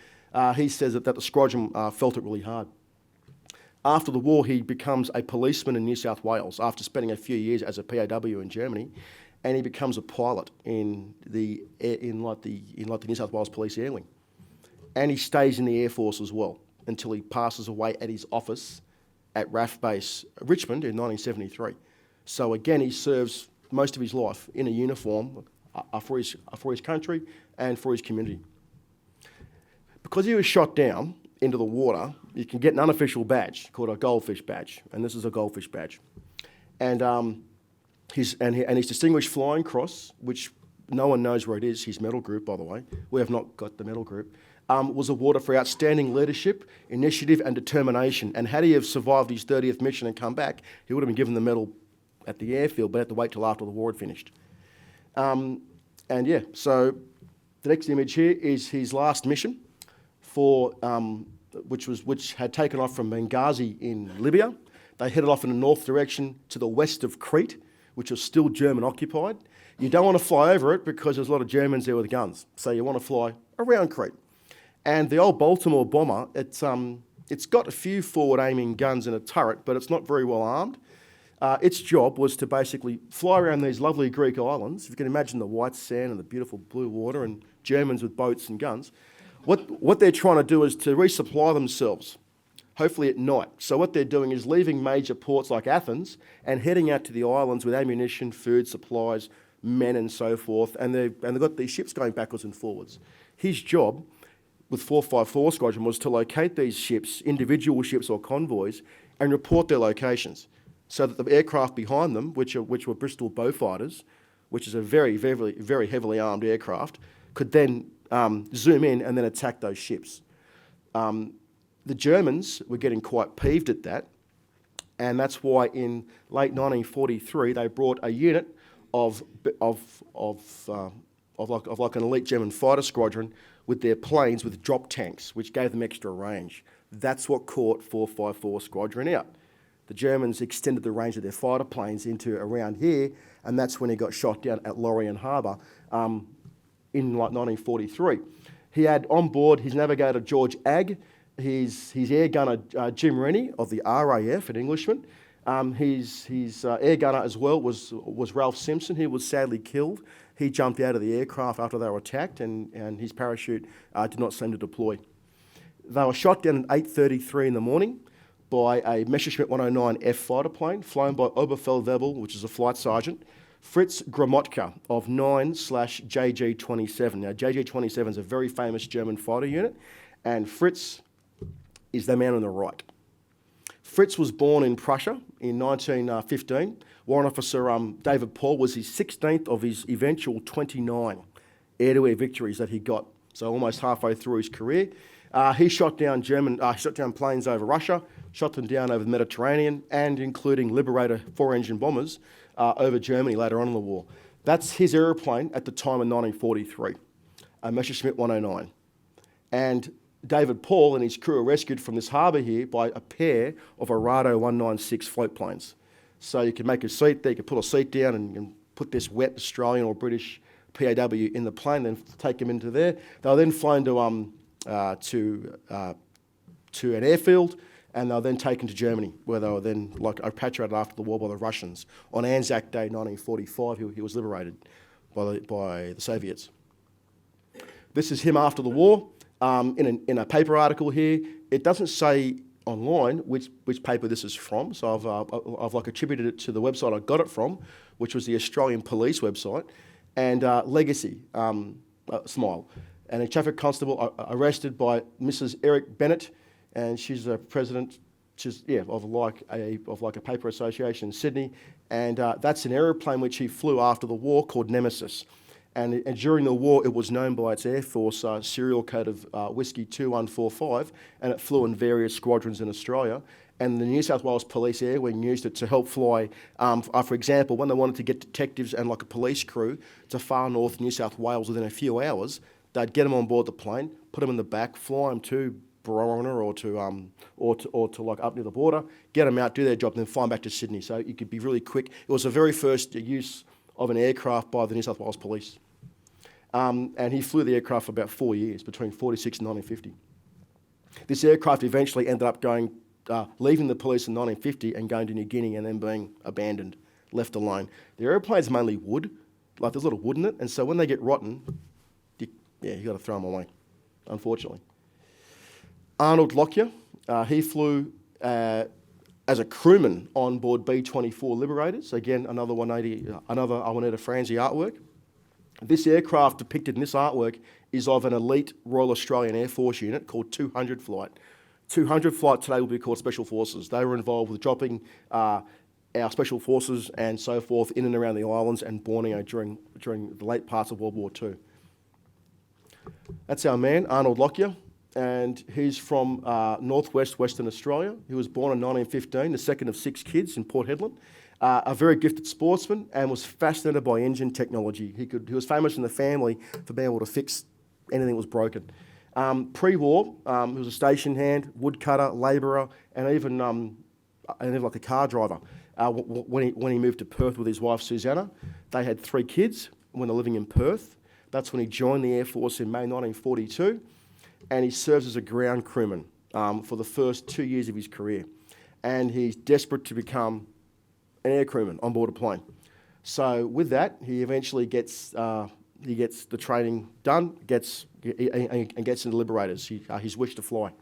he says that the squadron felt it really hard. After the war, he becomes a policeman in New South Wales after spending a few years as a POW in Germany, and he becomes a pilot in the New South Wales Police Air Wing. And he stays in the Air Force as well until he passes away at his office at RAF Base Richmond in 1973. So again, he serves most of his life in a uniform for his country and for his community. Because he was shot down into the water, you can get an unofficial badge called a goldfish badge, and this is a goldfish badge. And his Distinguished Flying Cross, which no one knows where it is, his medal group, by the way, we have not got the medal group, was awarded for outstanding leadership, initiative and determination. And had he have survived his 30th mission and come back, he would have been given the medal at the airfield, but had to wait till after the war had finished. And yeah, so the next image here is his last mission, which had taken off from Benghazi in Libya. They headed off in the north direction to the west of Crete, which was still German occupied. You don't want to fly over it because there's a lot of Germans there with guns, so you want to fly around Crete. And the old Baltimore bomber, it's got a few forward-aiming guns and a turret, but it's not very well armed. Its job was to basically fly around these lovely Greek islands. If you can imagine the white sand and the beautiful blue water and Germans with boats and guns. What they're trying to do is to resupply themselves, hopefully at night. So what they're doing is leaving major ports like Athens and heading out to the islands with ammunition, food, supplies, men and so forth. And they've got these ships going backwards and forwards. His job with 454 Squadron was to locate these ships, individual ships or convoys, and report their locations so that the aircraft behind them, which were Bristol Beaufighters, which is a very, very, very heavily armed aircraft, could then zoom in and then attack those ships. The Germans were getting quite peeved at that, and that's why in late 1943 they brought a unit of like an elite German fighter squadron with their planes with drop tanks, which gave them extra range. That's what caught 454 Squadron out. The Germans extended the range of their fighter planes into around here, and that's when he got shot down at Lorient Harbour in like 1943. He had on board his navigator George Agg, his air gunner Jim Rennie of the RAF, an Englishman. His air gunner as well was Ralph Simpson. He was sadly killed. He jumped out of the aircraft after they were attacked, and his parachute did not seem to deploy. They were shot down at 8:33 in the morning by a Messerschmitt 109F fighter plane flown by Oberfeldwebel, which is a flight sergeant, Fritz Gramotka of 9/JG-27. Now, JG-27 is a very famous German fighter unit, and Fritz is the man on the right. Fritz was born in Prussia in 1915. Warrant Officer David Paul was his 16th of his eventual 29 air-to-air victories that he got, so almost halfway through his career. He shot down planes over Russia, shot them down over the Mediterranean, and including Liberator 4-engine bombers over Germany later on in the war. That's his aeroplane at the time in 1943, a Messerschmitt 109. And David Paul and his crew are rescued from this harbour here by a pair of Arado 196 float planes. So you can make a seat there, you can put a seat down and put this wet Australian or British PAW in the plane, then take him into there. They were then flown to an airfield, and they were then taken to Germany, where they were then repatriated after the war by the Russians. On Anzac Day 1945, he was liberated by the Soviets. This is him after the war. In a paper article here, it doesn't say online which paper this is from, so I've attributed it to the website I got it from, which was the Australian Police website, and Legacy, Smile, and a traffic constable arrested by Mrs. Eric Bennett, and she's the president, of a paper association in Sydney, and that's an aeroplane which he flew after the war called Nemesis. And during the war, it was known by its Air Force serial code of Whiskey 2145, and it flew in various squadrons in Australia. And the New South Wales Police Air Wing used it to help fly, for example, when they wanted to get detectives and like a police crew to far north New South Wales within a few hours, they'd get them on board the plane, put them in the back, fly them to Barona or to up near the border, get them out, do their job, and then fly them back to Sydney. So you could be really quick. It was the very first use of an aircraft by the New South Wales Police. And he flew the aircraft for about 4 years, between 46 and 1950. This aircraft eventually ended up leaving the police in 1950 and going to New Guinea and then being abandoned, left alone. The airplane's mainly wood, there's a lot of wood in it, and so when they get rotten, you got to throw them away, unfortunately. Arnold Lockyer, he flew as a crewman on board B-24 Liberators, again, another Awaneta Franzi artwork. This aircraft depicted in this artwork is of an elite Royal Australian Air Force unit called 200 Flight, 200 flight today will be called Special Forces. They were involved with dropping our Special Forces and so forth in and around the islands and Borneo during the late parts of World War II. That's our man, Arnold Lockyer, and he's from northwest Western Australia. He was born in 1915, the second of 6 kids in Port Hedland. A very gifted sportsman and was fascinated by engine technology. He was famous in the family for being able to fix anything that was broken. Pre-war, he was a station hand, woodcutter, labourer, and even like a car driver. When he moved to Perth with his wife Susanna, they had 3 kids when they were living in Perth. That's when he joined the Air Force in May 1942, and he serves as a ground crewman for the first 2 years of his career. And he's desperate to become an air crewman on board a plane. So with that, he eventually gets the training done, and gets into Liberators, his wish to fly.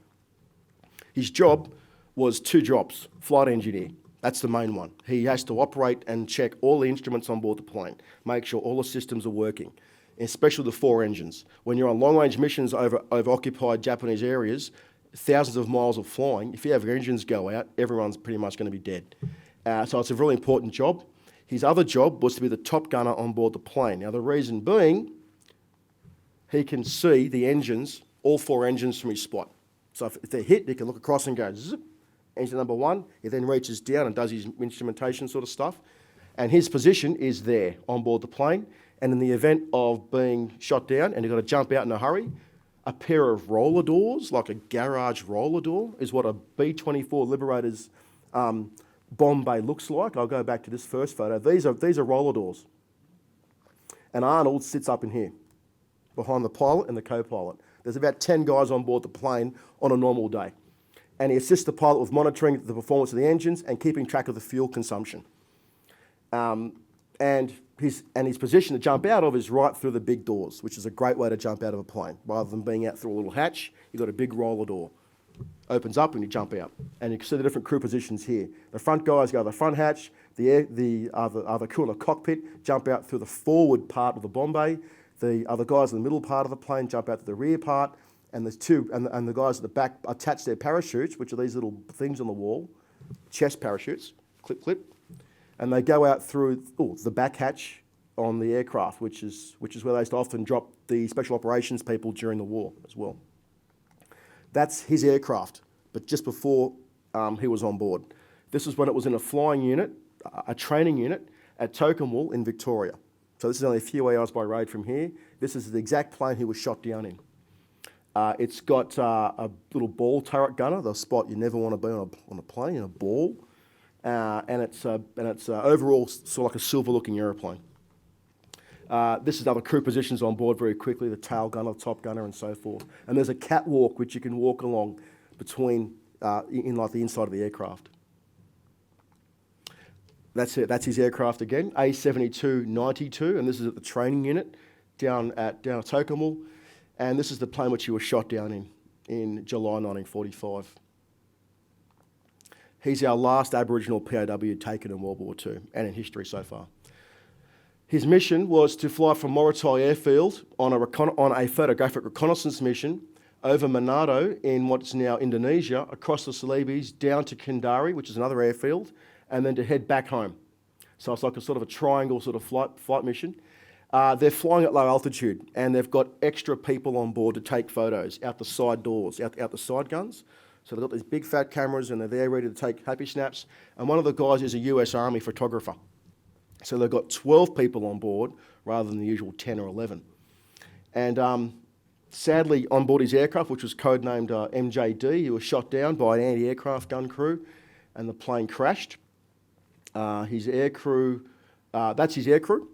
His job was 2 jobs: flight engineer. That's the main one. He has to operate and check all the instruments on board the plane, make sure all the systems are working, especially the 4 engines. When you're on long-range missions over occupied Japanese areas, thousands of miles of flying, if you have your engines go out, everyone's pretty much going to be dead. So it's a really important job. His other job was to be the top gunner on board the plane. Now, the reason being, he can see the engines, all 4 engines from his spot. So if they're hit, he can look across and go, zip, engine number 1. He then reaches down and does his instrumentation sort of stuff. And his position is there on board the plane. And in the event of being shot down and you've got to jump out in a hurry, a pair of roller doors, like a garage roller door, is what a B-24 Liberator's bomb bay looks like. I'll go back to this first photo. These are roller doors. And Arnold sits up in here, behind the pilot and the co-pilot. There's about 10 guys on board the plane on a normal day. And he assists the pilot with monitoring the performance of the engines and keeping track of the fuel consumption. And his position to jump out of is right through the big doors, which is a great way to jump out of a plane. Rather than being out through a little hatch, you've got a big roller door. Opens up and you jump out. And you can see the different crew positions here. The front guys go to the front hatch, the other crew in the cockpit jump out through the forward part of the bomb bay. The other guys in the middle part of the plane jump out to the rear part, and the guys at the back attach their parachutes, which are these little things on the wall, chest parachutes, clip, clip, and they go out through the back hatch on the aircraft, which is where they used to often drop the special operations people during the war as well. That's his aircraft, but just before he was on board. This is when it was in a flying unit, a training unit at Tokemwell in Victoria. So this is only a few hours by road from here. This is the exact plane he was shot down in. It's got a little ball turret gunner, the spot you never want to be on a plane, in a ball. And it's overall sort of like a silver-looking aeroplane. This is other crew positions on board very quickly, the tail gunner, the top gunner, and so forth. And there's a catwalk which you can walk along between, in like the inside of the aircraft. That's it. That's his aircraft again, A7292, and this is at the training unit down at Tokemwell. And this is the plane which he was shot down in July 1945. He's our last Aboriginal POW taken in World War II and in history so far. His mission was to fly from Maurer airfield on a photographic reconnaissance mission over Manado in what's now Indonesia, across the Celebes, down to Kendari, which is another airfield, and then to head back home. So it's like a sort of a triangle sort of flight mission. They're flying at low altitude, and they've got extra people on board to take photos out the side doors, out the side guns. So they've got these big fat cameras, and they're there ready to take happy snaps. And one of the guys is a US Army photographer. So they've got 12 people on board rather than the usual 10 or 11. And sadly, on board his aircraft, which was codenamed MJD, he was shot down by an anti-aircraft gun crew, and the plane crashed. His aircrew, that's his aircrew.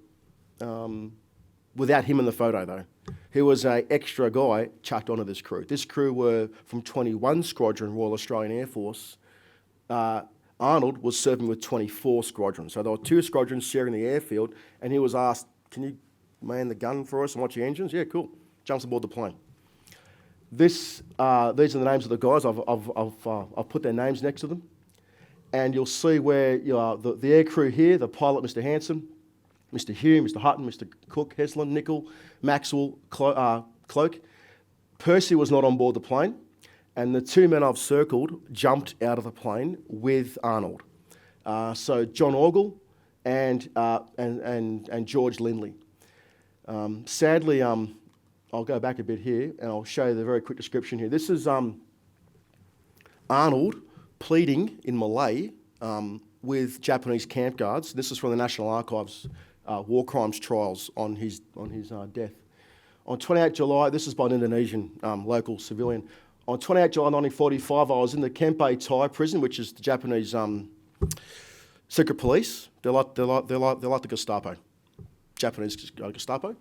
Without him in the photo, though. He was an extra guy chucked onto this crew. This crew were from 21 Squadron, Royal Australian Air Force. Arnold was serving with 24 squadrons. So there were 2 squadrons sharing the airfield, and he was asked, can you man the gun for us and watch the engines? Yeah, cool. Jumps aboard the plane. These are the names of the guys. I've put their names next to them. And you'll see where the air crew here, the pilot, Mr. Hanson, Mr. Hume, Mr. Hutton, Mr. Cook, Heslin, Nickel, Maxwell, Cloak. Percy was not on board the plane. and the two men I've circled jumped out of the plane with Arnold. So John Ogle and George Lindley. Sadly, I'll go back a bit here and I'll show you the very quick description here. This is Arnold pleading in Malay with Japanese camp guards. This is from the National Archives war crimes trials on his death. On 28 July, this is by an Indonesian local civilian. On 28 July 1945, I was in the Kempe Thai prison, which is the Japanese secret police. They're like the Gestapo, Japanese Gestapo.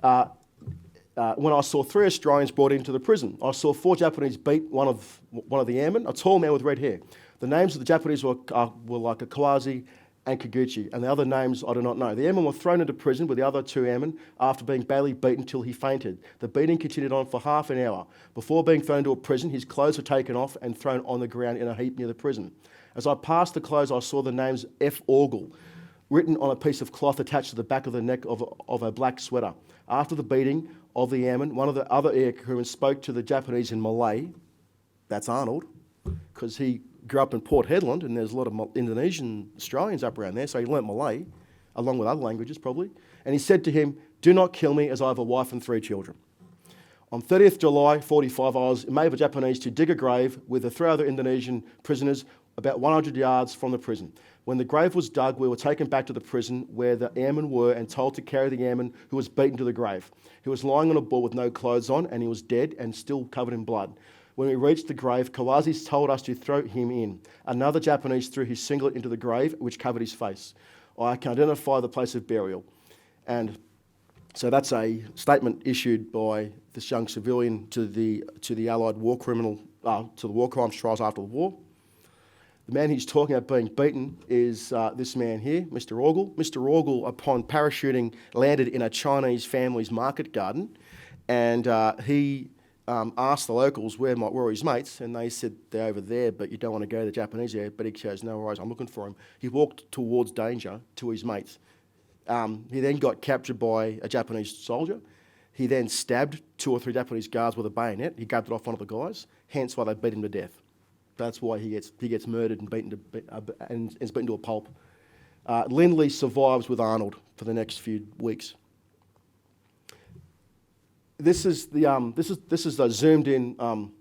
When I saw 3 Australians brought into the prison, I saw 4 Japanese beat one of the airmen, a tall man with red hair. The names of the Japanese were like Kawazi and Kiguchi, and the other names I do not know. The airmen were thrown into prison with the other 2 airmen after being badly beaten till he fainted. The beating continued on for half an hour. Before being thrown into a prison, his clothes were taken off and thrown on the ground in a heap near the prison. As I passed the clothes, I saw the names F. Ogle written on a piece of cloth attached to the back of the neck of a black sweater. After the beating of the airman, one of the other air crewmen spoke to the Japanese in Malay. That's Arnold, because he grew up in Port Hedland and there's a lot of Indonesian Australians up around there, so he learnt Malay, along with other languages probably. And he said to him, "Do not kill me, as I have a wife and 3 children." On 30th July 45, I was made by Japanese to dig a grave with the 3 other Indonesian prisoners about 100 yards from the prison. When the grave was dug, we were taken back to the prison where the airmen were and told to carry the airman who was beaten to the grave. He was lying on a board with no clothes on, and he was dead and still covered in blood. When we reached the grave, Kawazi told us to throw him in. Another Japanese threw his singlet into the grave, which covered his face. I can identify the place of burial. And so that's a statement issued by this young civilian to the Allied war criminal, to the war crimes trials after the war. The man he's talking about being beaten is this man here, Mr. Ogle. Mr. Ogle, upon parachuting, landed in a Chinese family's market garden, and he asked the locals where were his mates, and they said they're over there, but you don't want to go to the Japanese area. But he says, "No worries, I'm looking for him." He walked towards danger to his mates. He then got captured by a Japanese soldier. He then stabbed 2 or 3 Japanese guards with a bayonet. He grabbed it off one of the guys, hence why they beat him to death. That's why he gets murdered and is beaten to a pulp. Lindley survives with Arnold for the next few weeks. This is the zoomed in on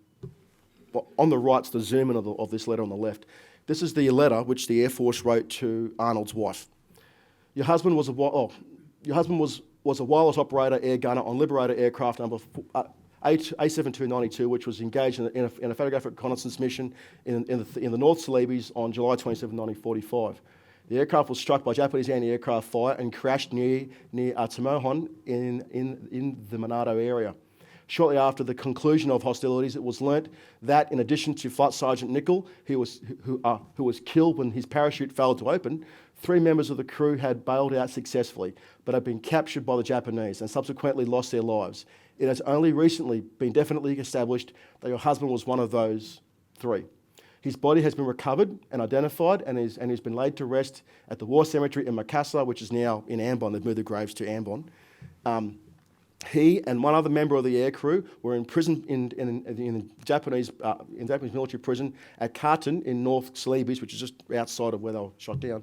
the right's the zoom in of this letter on the left. This is the letter which the Air Force wrote to Arnold's wife. Your husband was a wireless operator air gunner on Liberator aircraft number A7292, which was engaged in a photographic reconnaissance mission in the North Celebes on July 27, 1945. The aircraft was struck by Japanese anti-aircraft fire and crashed near Tamohon in the Manado area. Shortly after the conclusion of hostilities, it was learnt that, in addition to Flight Sergeant Nicol, who was killed when his parachute failed to open, 3 members of the crew had bailed out successfully, but had been captured by the Japanese and subsequently lost their lives. It has only recently been definitely established that your husband was one of those 3. His body has been recovered and identified and has been laid to rest at the War Cemetery in Makassar, which is now in Ambon. They've moved the graves to Ambon. He and one other member of the aircrew were in prison in Japanese military prison at Khartoum in North Celebes, which is just outside of where they were shot down,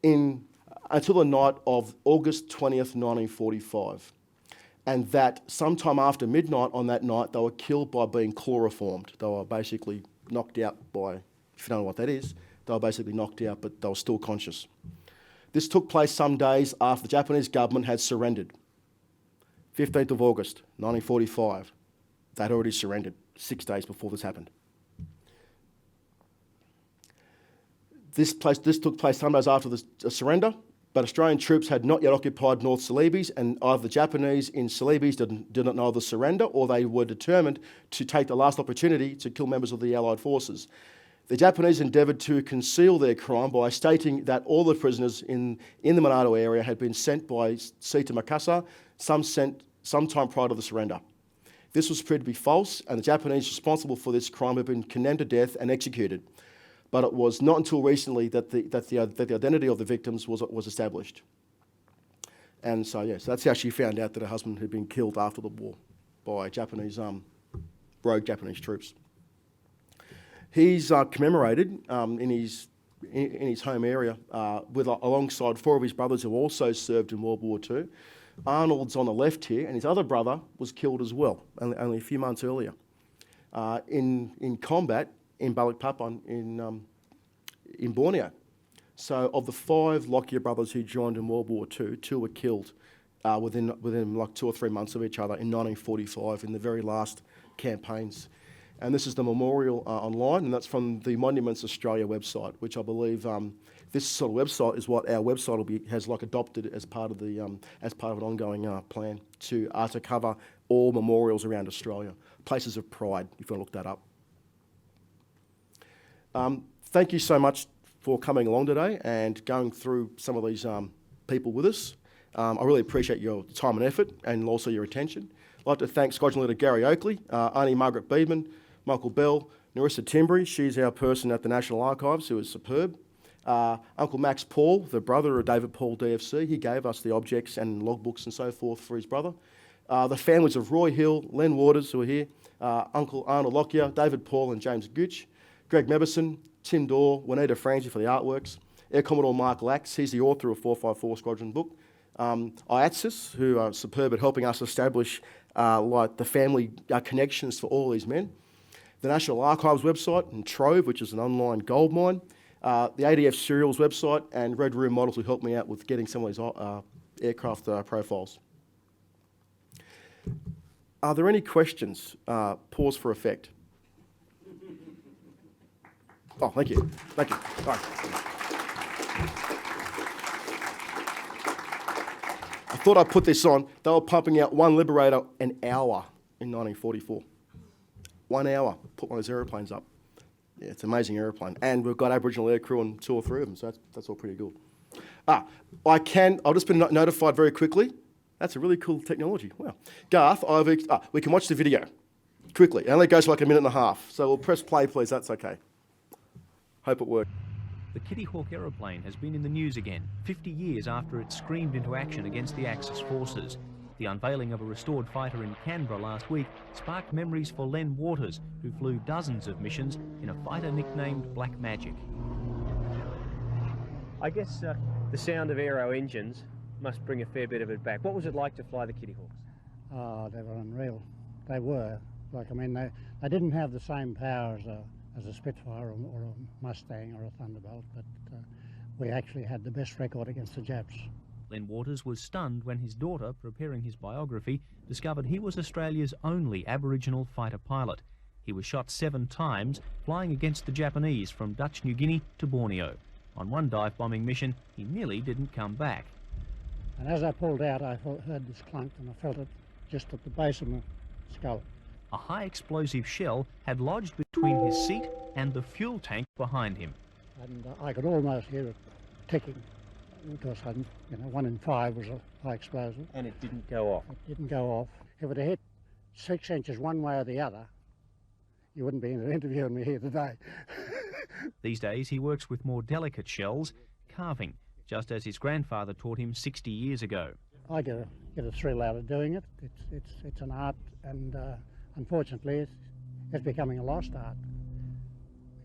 until the night of August 20th, 1945. And that sometime after midnight on that night, they were killed by being chloroformed. They were basically knocked out by, if you don't know what that is, they were basically knocked out, but they were still conscious. This took place some days after the Japanese government had surrendered. 15th of August, 1945. They'd already surrendered 6 days before this happened. This took place some days after the surrender, but Australian troops had not yet occupied North Celebes, and either the Japanese in Celebes did not know of the surrender, or they were determined to take the last opportunity to kill members of the Allied forces. The Japanese endeavoured to conceal their crime by stating that all the prisoners in the Manado area had been sent by sea to Makassar, some sent sometime prior to the surrender. This was proved to be false, and the Japanese responsible for this crime had been condemned to death and executed. But it was not until recently that the identity of the victims was established. And so, yes, that's how she found out that her husband had been killed after the war by Japanese rogue Japanese troops. He's commemorated in his home area alongside 4 of his brothers who also served in World War II. Arnold's on the left here, and his other brother was killed as well, only a few months earlier, in combat in Balikpapan in Borneo. So of the 5 Lockyer brothers who joined in World War II, 2 were killed within like 2 or 3 months of each other in 1945 in the very last campaigns. And this is the memorial online, and that's from the Monuments Australia website, which I believe this sort of website is what our website has like adopted as part of an ongoing plan to cover all memorials around Australia, places of pride, if you want to look that up. Thank you so much for coming along today and going through some of these people with us. I really appreciate your time and effort and also your attention. I'd like to thank Squadron Leader Gary Oakley, Auntie Margaret Beedman, Michael Bell, Narissa Timbry, she's our person at the National Archives who is superb. Uncle Max Paul, the brother of David Paul DFC, he gave us the objects and logbooks and so forth for his brother. The families of Roy Hill, Len Waters, who are here, Uncle Arnold Lockyer, David Paul and James Gooch, Greg Mebison, Tim Dorr, Juanita Franzi for the artworks, Air Commodore Mark Lax, he's the author of 454 Squadron book, IATSIS, who are superb at helping us establish like the family connections for all these men, the National Archives website, and Trove, which is an online gold mine, the ADF Serials website, and Red Room Models, who helped me out with getting some of these aircraft profiles. Are there any questions? Pause for effect. Oh, thank you. Thank you. All right. I thought I'd put this on. They were pumping out 1 Liberator an hour in 1944. 1 hour, put one of those aeroplanes up. Yeah, it's an amazing aeroplane. And we've got Aboriginal aircrew on 2 or 3 of them, so that's all pretty good. I've just been notified very quickly. That's a really cool technology. Wow. Garth, we can watch the video quickly. It only goes for like a minute and a half. So we'll press play, please. That's okay. Hope it works. The Kitty Hawk aeroplane has been in the news again, 50 years after it screamed into action against the Axis forces. The unveiling of a restored fighter in Canberra last week sparked memories for Len Waters, who flew dozens of missions in a fighter nicknamed Black Magic. I guess the sound of aero engines must bring a fair bit of it back. What was it like to fly the Kitty Hawks? Oh, they were unreal. They were. They didn't have the same power as a Spitfire or a Mustang or a Thunderbolt, but we actually had the best record against the Japs. Len Waters was stunned when his daughter, preparing his biography, discovered he was Australia's only Aboriginal fighter pilot. He was shot 7 times, flying against the Japanese from Dutch New Guinea to Borneo. On one dive-bombing mission, he nearly didn't come back. And as I pulled out, I heard this clunk, and I felt it just at the base of my skull. A high-explosive shell had lodged between his seat and the fuel tank behind him. And I could almost hear it ticking, because 1 in 5 was a high explosive. And it didn't go off? It didn't go off. If it had hit 6 inches one way or the other, you wouldn't be interviewing me here today. These days he works with more delicate shells, carving, just as his grandfather taught him 60 years ago. I get a thrill out of doing it. It's an art, and unfortunately it's becoming a lost art,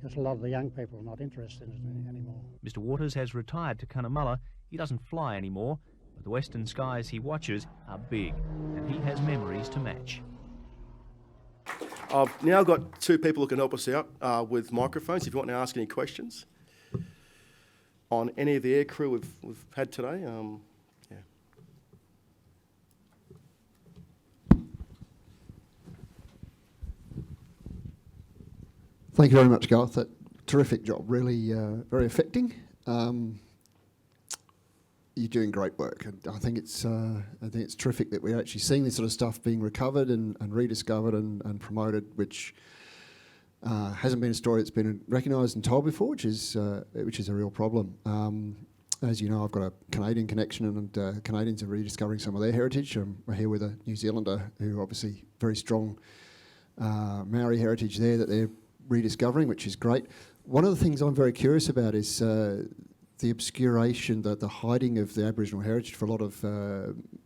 because a lot of the young people are not interested in it anymore. Mr. Waters has retired to Cunnamulla. He doesn't fly anymore, but the western skies he watches are big, and he has memories to match. I've now got 2 people who can help us out with microphones if you want to ask any questions on any of the aircrew we've had today. Yeah. Thank you very much, Garth. That terrific job, really very affecting. You're doing great work, and I think it's terrific that we're actually seeing this sort of stuff being recovered and rediscovered and promoted, which hasn't been a story that's been recognised and told before, which is a real problem. As you know, I've got a Canadian connection, and Canadians are rediscovering some of their heritage. We're here with a New Zealander who obviously very strong Maori heritage there that they're rediscovering, which is great. One of the things I'm very curious about is the obscuration, the hiding of the Aboriginal heritage for a lot of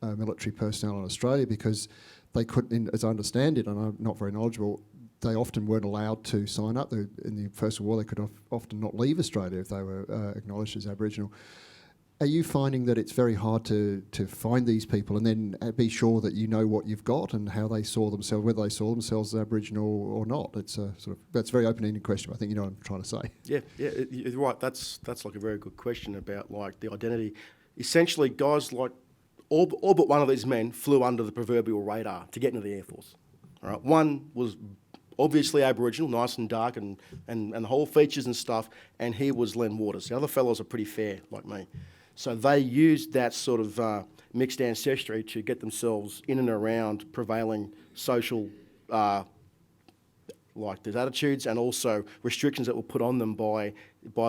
military personnel in Australia, because they couldn't, as I understand it, and I'm not very knowledgeable, they often weren't allowed to sign up. In the First World War, they could often not leave Australia if they were acknowledged as Aboriginal. Are you finding that it's very hard to find these people and then be sure that you know what you've got and how they saw themselves, whether they saw themselves as Aboriginal or not? It's that's a very open-ended question. I think you know what I'm trying to say. Yeah, you're right. That's like a very good question about like the identity. Essentially, guys like all but one of these men flew under the proverbial radar to get into the Air Force. All right, one was obviously Aboriginal, nice and dark, and the whole features and stuff, and he was Len Waters. The other fellows are pretty fair, like me. So they used that sort of mixed ancestry to get themselves in and around prevailing social like these attitudes and also restrictions that were put on them by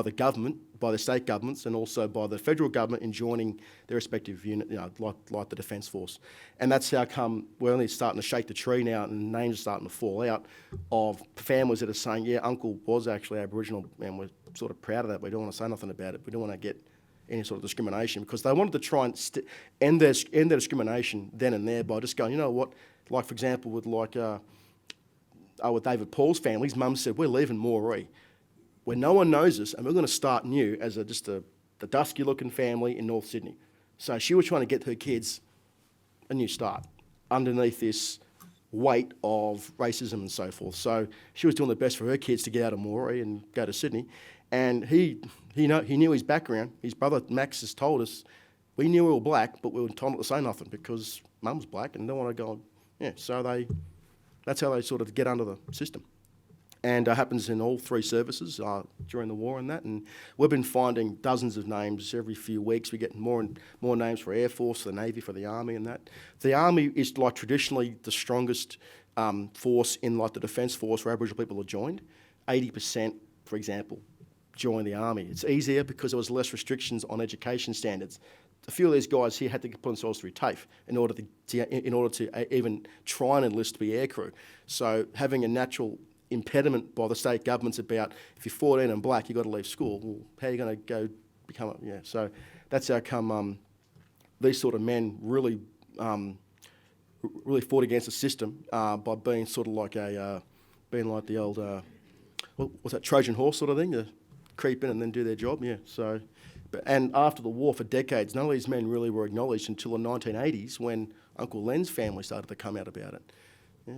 the government, by the state governments, and also by the federal government in joining their respective unit, like the Defence Force. And that's how come we're only starting to shake the tree now, and names are starting to fall out of families that are saying, yeah, Uncle was actually Aboriginal, and we're sort of proud of that. We don't want to say nothing about it. We don't want to get any sort of discrimination, because they wanted to try and end their discrimination then and there by just going, you know what, like for example with with David Paul's family, his mum said, we're leaving Maurer, where no one knows us, and we're going to start new as the dusky looking family in North Sydney. So she was trying to get her kids a new start underneath this weight of racism and so forth. So she was doing the best for her kids to get out of Maurer and go to Sydney. And he knew his background. His brother Max has told us, we knew we were black, but we were told not to say nothing because Mum's black and don't want to go. Yeah, so that's how they sort of get under the system. And it happens in all three services during the war and that. And we've been finding dozens of names every few weeks. We get more and more names for Air Force, for the Navy, for the Army and that. The Army is like traditionally the strongest force in like the Defence Force where Aboriginal people are joined. 80%, for example, join the Army. It's easier because there was less restrictions on education standards. A few of these guys here had to put themselves through TAFE in order to even try and enlist to be aircrew. So having a natural impediment by the state governments about if you're 14 and black, you've got to leave school. Well, how are you going to go become a... Yeah, so that's how come these sort of men really fought against the system by being sort of like being like the old, what's that, Trojan horse sort of thing, to creep in and then do their job, yeah. So, and after the war for decades, none of these men really were acknowledged until the 1980s when Uncle Len's family started to come out about it, yeah.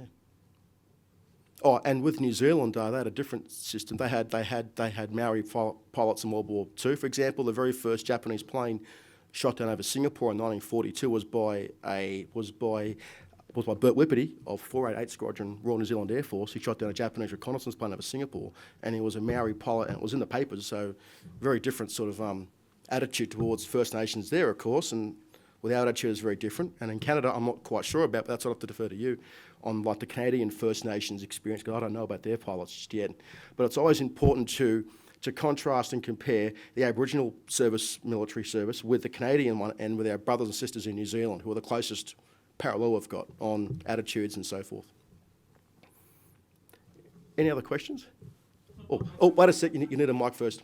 Oh, and with New Zealand, they had a different system. They had Maori pilots in World War II. For example, the very first Japanese plane shot down over Singapore in 1942 was by Bert Whippety of 488 Squadron, Royal New Zealand Air Force. He shot down a Japanese reconnaissance plane over Singapore, and he was a Maori pilot, and it was in the papers. So, very different sort of attitude towards First Nations there, of course, and well, our attitude is very different. And in Canada, I'm not quite sure about, but that's what I have to defer to you on like the Canadian First Nations experience, because I don't know about their pilots just yet. But it's always important to contrast and compare the Aboriginal service, military service, with the Canadian one and with our brothers and sisters in New Zealand, who are the closest parallel we've got on attitudes and so forth. Any other questions? Oh, wait a sec, you need a mic first.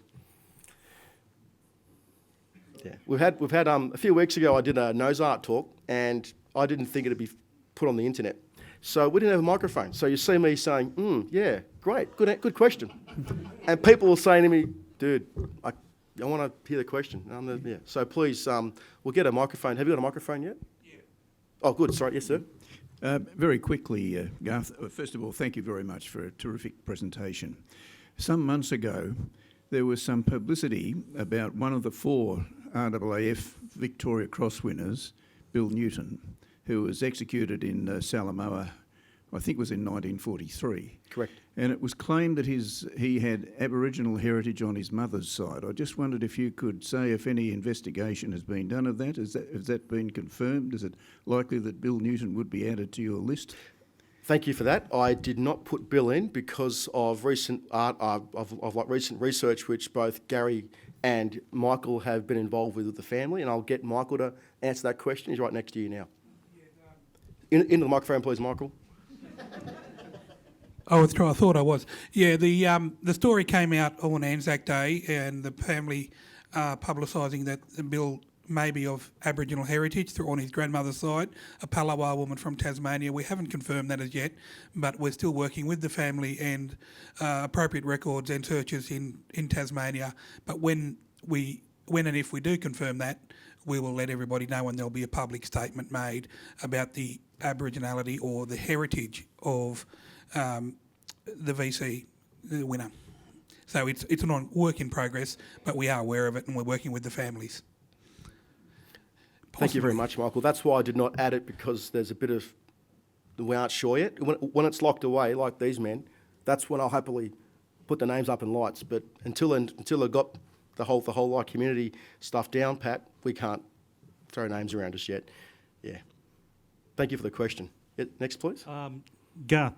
Yeah, we've had a few weeks ago I did a nose art talk and I didn't think it'd be put on the internet. So we didn't have a microphone. So you see me saying, yeah, great, good question. And people were saying to me, dude, I want to hear the question. Yeah. So please, we'll get a microphone. Have you got a microphone yet? Yeah. Oh, good. Sorry. Yes, sir. Very quickly, Garth, first of all, thank you very much for a terrific presentation. Some months ago, there was some publicity about one of the 4 RAAF Victoria Cross winners, Bill Newton, who was executed in Salamoa, I think it was in 1943. Correct. And it was claimed that he had Aboriginal heritage on his mother's side. I just wondered if you could say if any investigation has been done of that. Has that been confirmed? Is it likely that Bill Newton would be added to your list? Thank you for that. I did not put Bill in because of recent recent research which both Gary and Michael have been involved with the family, and I'll get Michael to answer that question. He's right next to you now. Into the microphone, please, Michael. I withdraw. I thought I was. Yeah, the story came out on Anzac Day, and the family publicising that Bill maybe of Aboriginal heritage through on his grandmother's side, a Palawa woman from Tasmania. We haven't confirmed that as yet, but we're still working with the family and appropriate records and searches in Tasmania. But when and if we do confirm that, we will let everybody know, and there'll be a public statement made about the Aboriginality or the heritage of the VC, the winner. So it's an work in progress, but we are aware of it and we're working with the families. Thank you very much, Michael. That's why I did not add it, because there's a bit of, we aren't sure yet. When it's locked away, like these men, that's when I'll happily put the names up in lights. But until I got the whole like community stuff down pat, we can't throw names around us yet. Yeah. Thank you for the question. Next, please. Garth,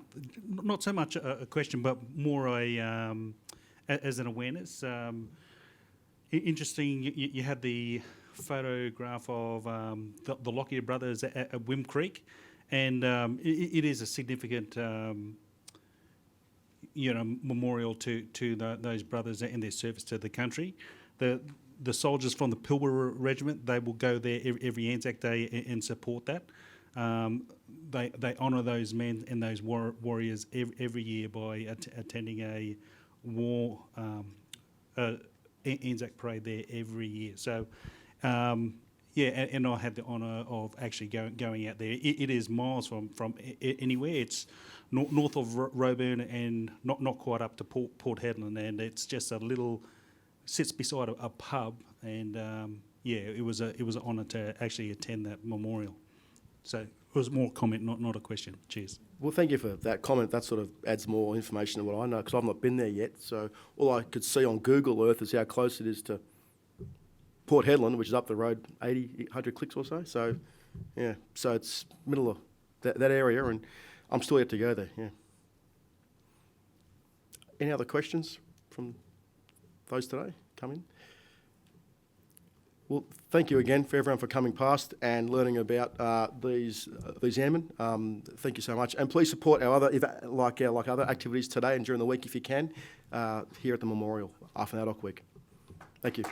not so much a question, but more as an awareness. Interesting, you had the photograph of the Lockyer brothers at Wim Creek, and it is a significant memorial to those brothers and their service to the country. The soldiers from the Pilbara Regiment, they will go there every Anzac Day and support that. They honour those men and those warriors every year by attending a war Anzac parade there every year. So, and I had the honour of actually going out there. It is miles from anywhere. It's north of Roebourne and not quite up to Port Hedland, and it's just a little, sits beside a pub, and it was an honour to actually attend that memorial. So it was more a comment, not a question. Cheers. Well, thank you for that comment. That sort of adds more information than what I know, because I've not been there yet. So all I could see on Google Earth is how close it is to Port Hedland, which is up the road 100 clicks or so. So, yeah, so it's middle of that area, and I'm still yet to go there, yeah. Any other questions from those today? Come in. Well, thank you again for everyone for coming past and learning about these airmen. Thank you so much, and please support our other other activities today and during the week if you can, here at the Memorial after NAIDOC week. Thank you.